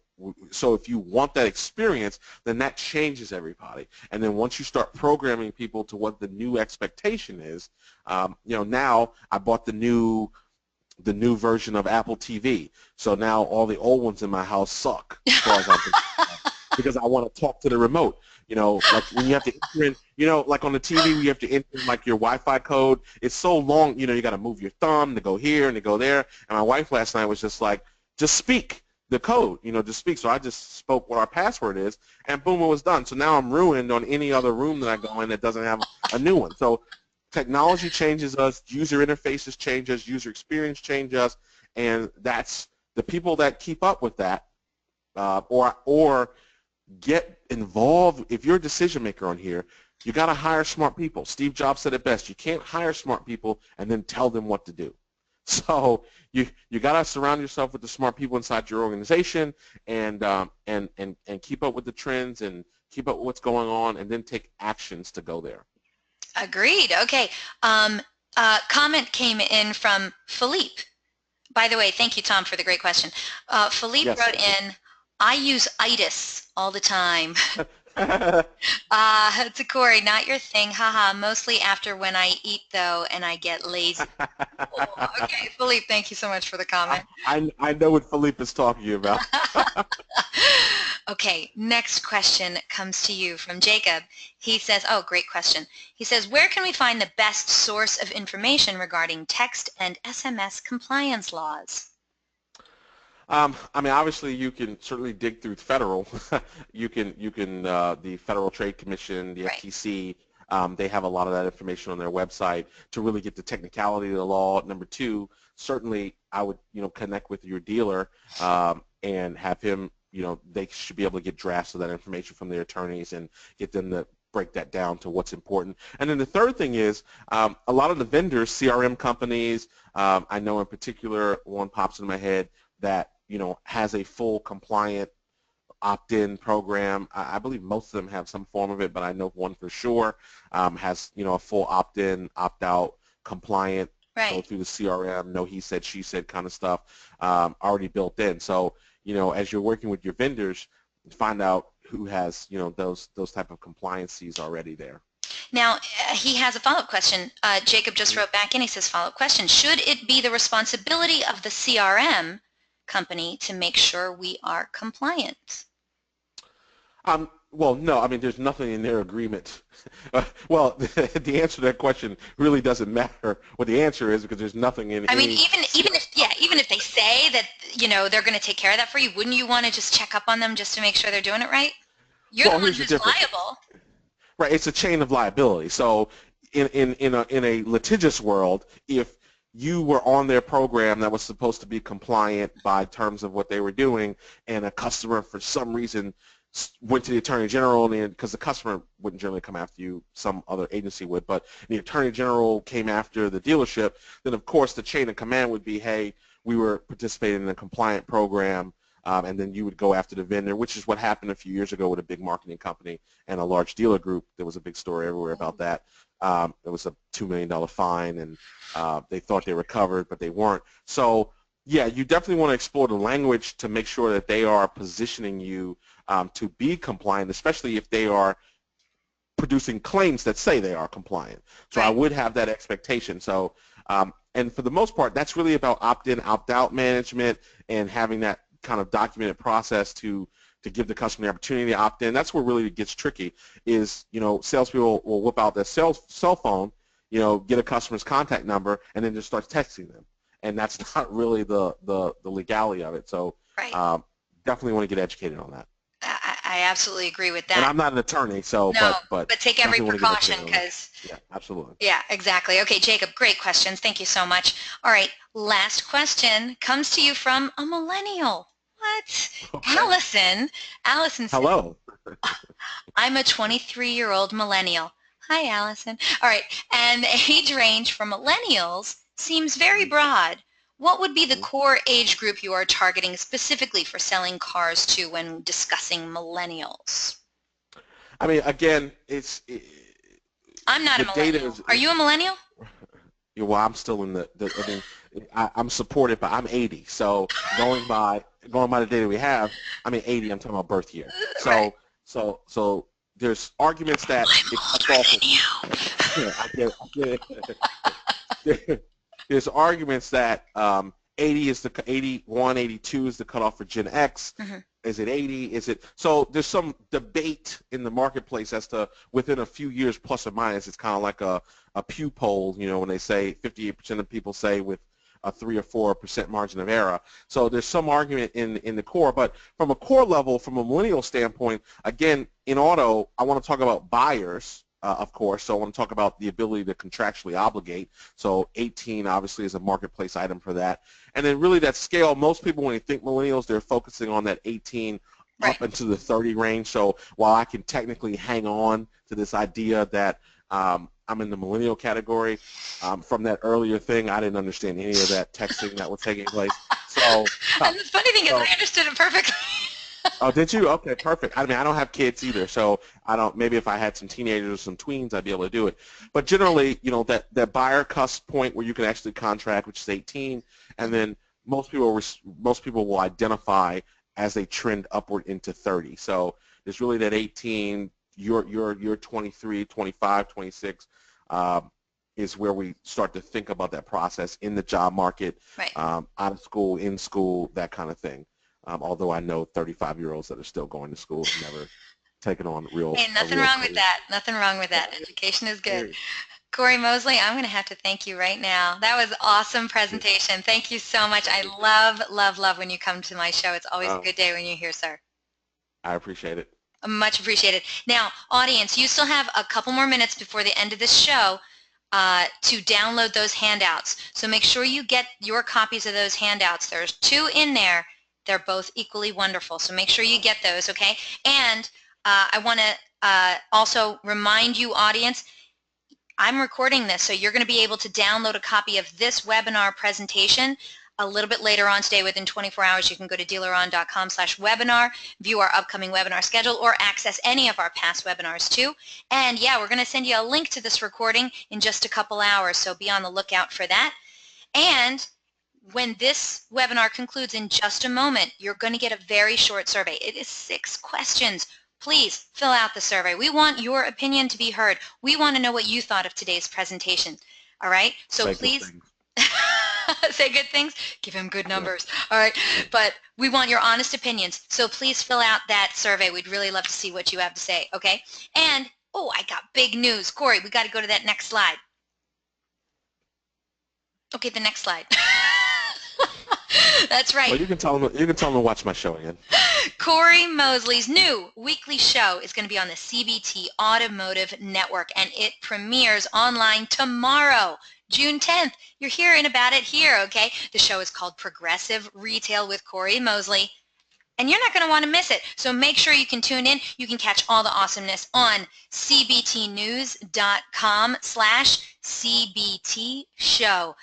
So if you want that experience, then that changes everybody. And then once you start programming people to what the new expectation is, you know, now I bought the new version of Apple TV. So now all the old ones in my house suck, as far as I'm concerned, because I want to talk to the remote. You know, like when you have to enter in, you know, like on the TV, you have to enter in like your Wi-Fi code. It's so long, you know, you got to move your thumb to go here and to go there. And my wife last night was just like, just speak the code, you know, just speak. So I just spoke what our password is, and boom, it was done. So now I'm ruined on any other room that I go in that doesn't have a new one. So technology changes us, user interfaces change us, user experience change us, and that's the people that keep up with that or get involved. If you're a decision maker on here, you got to hire smart people. Steve Jobs said it best: you can't hire smart people and then tell them what to do. So you got to surround yourself with the smart people inside your organization, and keep up with the trends and keep up with what's going on, and then take actions to go there.
Agreed. Okay. Comment came in from Philippe. By the way, thank you, Tom, for the great question. Philippe wrote in, I use itis all the time. To Cory, not your thing, haha, mostly after when I eat, though, and I get lazy. Oh, okay, Philippe, thank you so much for the comment.
I know what Philippe is talking about.
Okay, next question comes to you from Jacob. He says, oh, great question. He says, where can we find the best source of information regarding text and SMS compliance laws?
I mean, obviously, you can certainly dig through federal. you can the Federal Trade Commission, the FTC. They have a lot of that information on their website to really get the technicality of the law. Number two, certainly, I would connect with your dealer and have him. They should be able to get drafts of that information from their attorneys and get them to break that down to what's important. And then the third thing is a lot of the vendors, CRM companies. I know in particular one pops in my head that has a full compliant opt-in program. I believe most of them have some form of it, but I know one for sure has a full opt-in, opt-out compliant, go through the CRM, no he said, she said kind of stuff already built in. So as you're working with your vendors, find out who has those type of compliances already there.
Now, he has a follow-up question. Jacob just wrote back in. He says, follow-up question, should it be the responsibility of the CRM company to make sure we are compliant?
Well, no. I mean, there's nothing in their agreement. Well, the answer to that question really doesn't matter what the answer is, because there's nothing in.
I mean, even if they say that they're going to take care of that for you, wouldn't you want to just check up on them just to make sure they're doing it right? You're the one who's liable.
Right. It's a chain of liability. So in a litigious world, if you were on their program that was supposed to be compliant by terms of what they were doing, and a customer for some reason went to the Attorney General, and because the customer wouldn't generally come after you, some other agency would, but the Attorney General came after the dealership, then of course the chain of command would be, hey, we were participating in a compliant program, and then you would go after the vendor, which is what happened a few years ago with a big marketing company and a large dealer group. There was a big story everywhere about that. It was a $2 million fine, and they thought they were covered, but they weren't. So, yeah, you definitely want to explore the language to make sure that they are positioning you to be compliant, especially if they are producing claims that say they are compliant. So I would have that expectation. So, and for the most part, that's really about opt-in, opt-out management and having that kind of documented process to give the customer the opportunity to opt in. That's where really it gets tricky is, salespeople will whip out their cell phone, get a customer's contact number, and then just start texting them. And that's not really the legality of it. So definitely want to get educated on that.
I absolutely agree with that.
And I'm not an attorney, so
no,
but
take every precaution because
yeah, absolutely.
Yeah, exactly. Okay, Jacob, great questions. Thank you so much. All right, last question comes to you from a millennial. What? Okay. Allison said,
hello.
I'm a 23-year-old millennial. Hi, Allison. All right, and the age range for millennials seems very broad. What would be the core age group you are targeting specifically for selling cars to when discussing millennials?
I mean, again,
I'm not a millennial. Are you a millennial?
Yeah, well, I'm still in I'm supported, but I'm 80. So going by the data we have, I mean 80. I'm talking about birth year. So so there's arguments that
I'm older than you.
Yeah, I get it. There's arguments that 80 is 81, 82 is the cutoff for Gen X. Mm-hmm. Is it 80? Is it so? There's some debate in the marketplace as to within a few years, plus or minus. It's kind of like a Pew poll, when they say 58% of people say with a 3 or 4% margin of error. So there's some argument in the core, but from a core level, from a millennial standpoint, again, in auto, I want to talk about buyers. Of course, so I want to talk about the ability to contractually obligate. So 18 obviously is a marketplace item for that. And then really that scale, most people when they think millennials, they're focusing on that 18 up into the 30 range. So while I can technically hang on to this idea that I'm in the millennial category, from that earlier thing, I didn't understand any of that texting that was taking place. So,
and the funny thing is I understood it perfectly.
Oh, did you? Okay, perfect. I mean, I don't have kids either, so I don't. Maybe if I had some teenagers or some tweens, I'd be able to do it. But generally, that buyer cusp point where you can actually contract, which is 18, and then most people will identify as they trend upward into 30. So there's really that 18. You're 23, 25, 26. Is where we start to think about that process in the job market, out of school, in school, that kind of thing. Although I know 35-year-olds that are still going to school have never taken on real.
Hey, nothing wrong with that. Nothing wrong with that. Education is good. Cory Mosley, I'm going to have to thank you right now. That was an awesome presentation. Thank you so much. I love when you come to my show. It's always a good day when you're here, sir.
I appreciate it.
Much appreciated. Now, audience, you still have a couple more minutes before the end of this show to download those handouts. So make sure you get your copies of those handouts. There's 2 in there. They're both equally wonderful, so make sure you get those, okay? And I want to also remind you, audience, I'm recording this, so you're going to be able to download a copy of this webinar presentation a little bit later on today. Within 24 hours, you can go to DealerOn.com/webinar, view our upcoming webinar schedule, or access any of our past webinars too. And yeah, we're going to send you a link to this recording in just a couple hours, so be on the lookout for that. And when this webinar concludes in just a moment, you're going to get a very short survey. It is 6 questions. Please fill out the survey. We want your opinion to be heard. We want to know what you thought of today's presentation. All right? So please say good things. Give him good numbers. All right? But we want your honest opinions. So please fill out that survey. We'd really love to see what you have to say. Okay? And, I got big news. Cory, we got to go to that next slide. Okay, the next slide. That's right.
Well, you can tell them to watch my show again.
Cory Mosley's new weekly show is going to be on the CBT Automotive Network, and it premieres online tomorrow, June 10th. You're hearing about it here, okay? The show is called Progressive Retail with Cory Mosley, and you're not going to want to miss it. So make sure you can tune in. You can catch all the awesomeness on cbtnews.com/CBT show.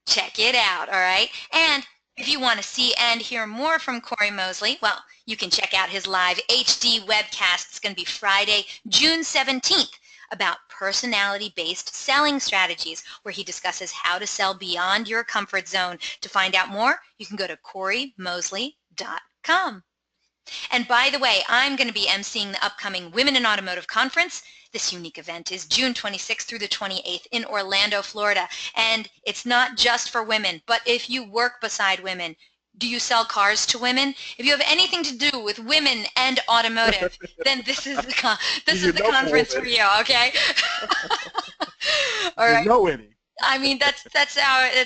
Check it out, all right? And if you want to see and hear more from Cory Mosley, well, you can check out his live HD webcast. It's going to be Friday, June 17th, about personality-based selling strategies, where he discusses how to sell beyond your comfort zone. To find out more, you can go to CoryMosley.com. And by the way, I'm going to be emceeing the upcoming Women in Automotive Conference. This unique event is June 26th through the 28th in Orlando, Florida. And it's not just for women, but if you work beside women, do you sell cars to women? If you have anything to do with women and automotive, then this is the conference for you, okay? All right.
You know any.
I mean, that's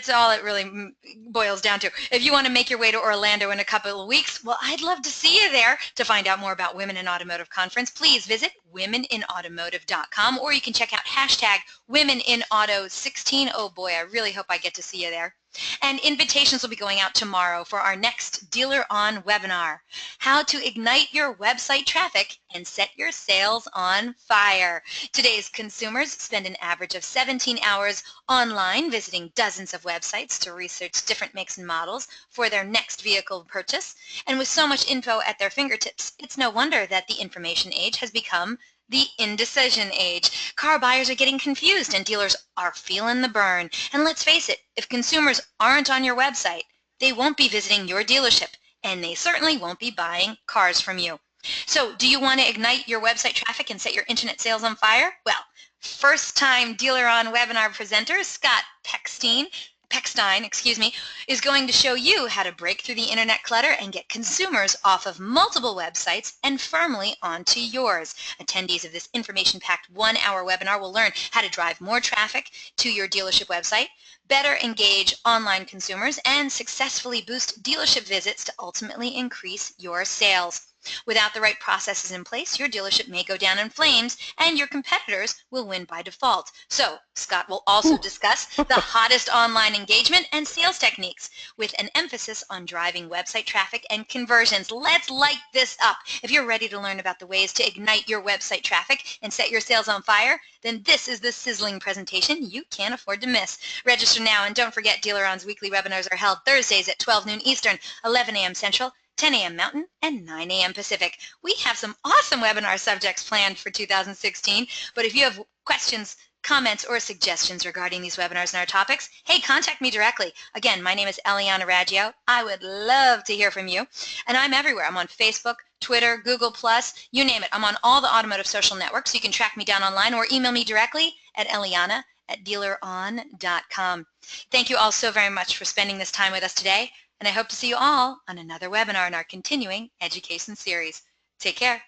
all it really boils down to. If you want to make your way to Orlando in a couple of weeks, well, I'd love to see you there. To find out more about Women in Automotive Conference, please visit womeninautomotive.com, or you can check out hashtag WomenInAuto16. Oh boy, I really hope I get to see you there. And invitations will be going out tomorrow for our next DealerOn webinar, how to ignite your website traffic and set your sales on fire. Today's consumers spend an average of 17 hours online visiting dozens of websites to research different makes and models for their next vehicle purchase. And with so much info at their fingertips, it's no wonder that the information age has become the indecision age. Car buyers are getting confused and dealers are feeling the burn. And let's face it, if consumers aren't on your website, they won't be visiting your dealership, and they certainly won't be buying cars from you. So do you want to ignite your website traffic and set your internet sales on fire? Well, first-time DealerOn webinar presenter Scott Peckstein, is going to show you how to break through the internet clutter and get consumers off of multiple websites and firmly onto yours. Attendees of this information-packed one-hour webinar will learn how to drive more traffic to your dealership website, better engage online consumers, and successfully boost dealership visits to ultimately increase your sales. Without the right processes in place, your dealership may go down in flames and your competitors will win by default. So Scott will also discuss the hottest online engagement and sales techniques with an emphasis on driving website traffic and conversions. Let's light this up. If you're ready to learn about the ways to ignite your website traffic and set your sales on fire, then this is the sizzling presentation you can't afford to miss. Register now, and don't forget DealerOn's weekly webinars are held Thursdays at 12 noon Eastern, 11 a.m. Central, 10 a.m. Mountain, and 9 a.m. Pacific. We have some awesome webinar subjects planned for 2016, but if you have questions, comments, or suggestions regarding these webinars and our topics, hey, contact me directly. Again, my name is Eliana Raggio. I would love to hear from you, and I'm everywhere. I'm on Facebook, Twitter, Google+, you name it. I'm on all the automotive social networks. You can track me down online or email me directly at eliana@dealeron.com. Thank you all so very much for spending this time with us today, and I hope to see you all on another webinar in our continuing education series. Take care.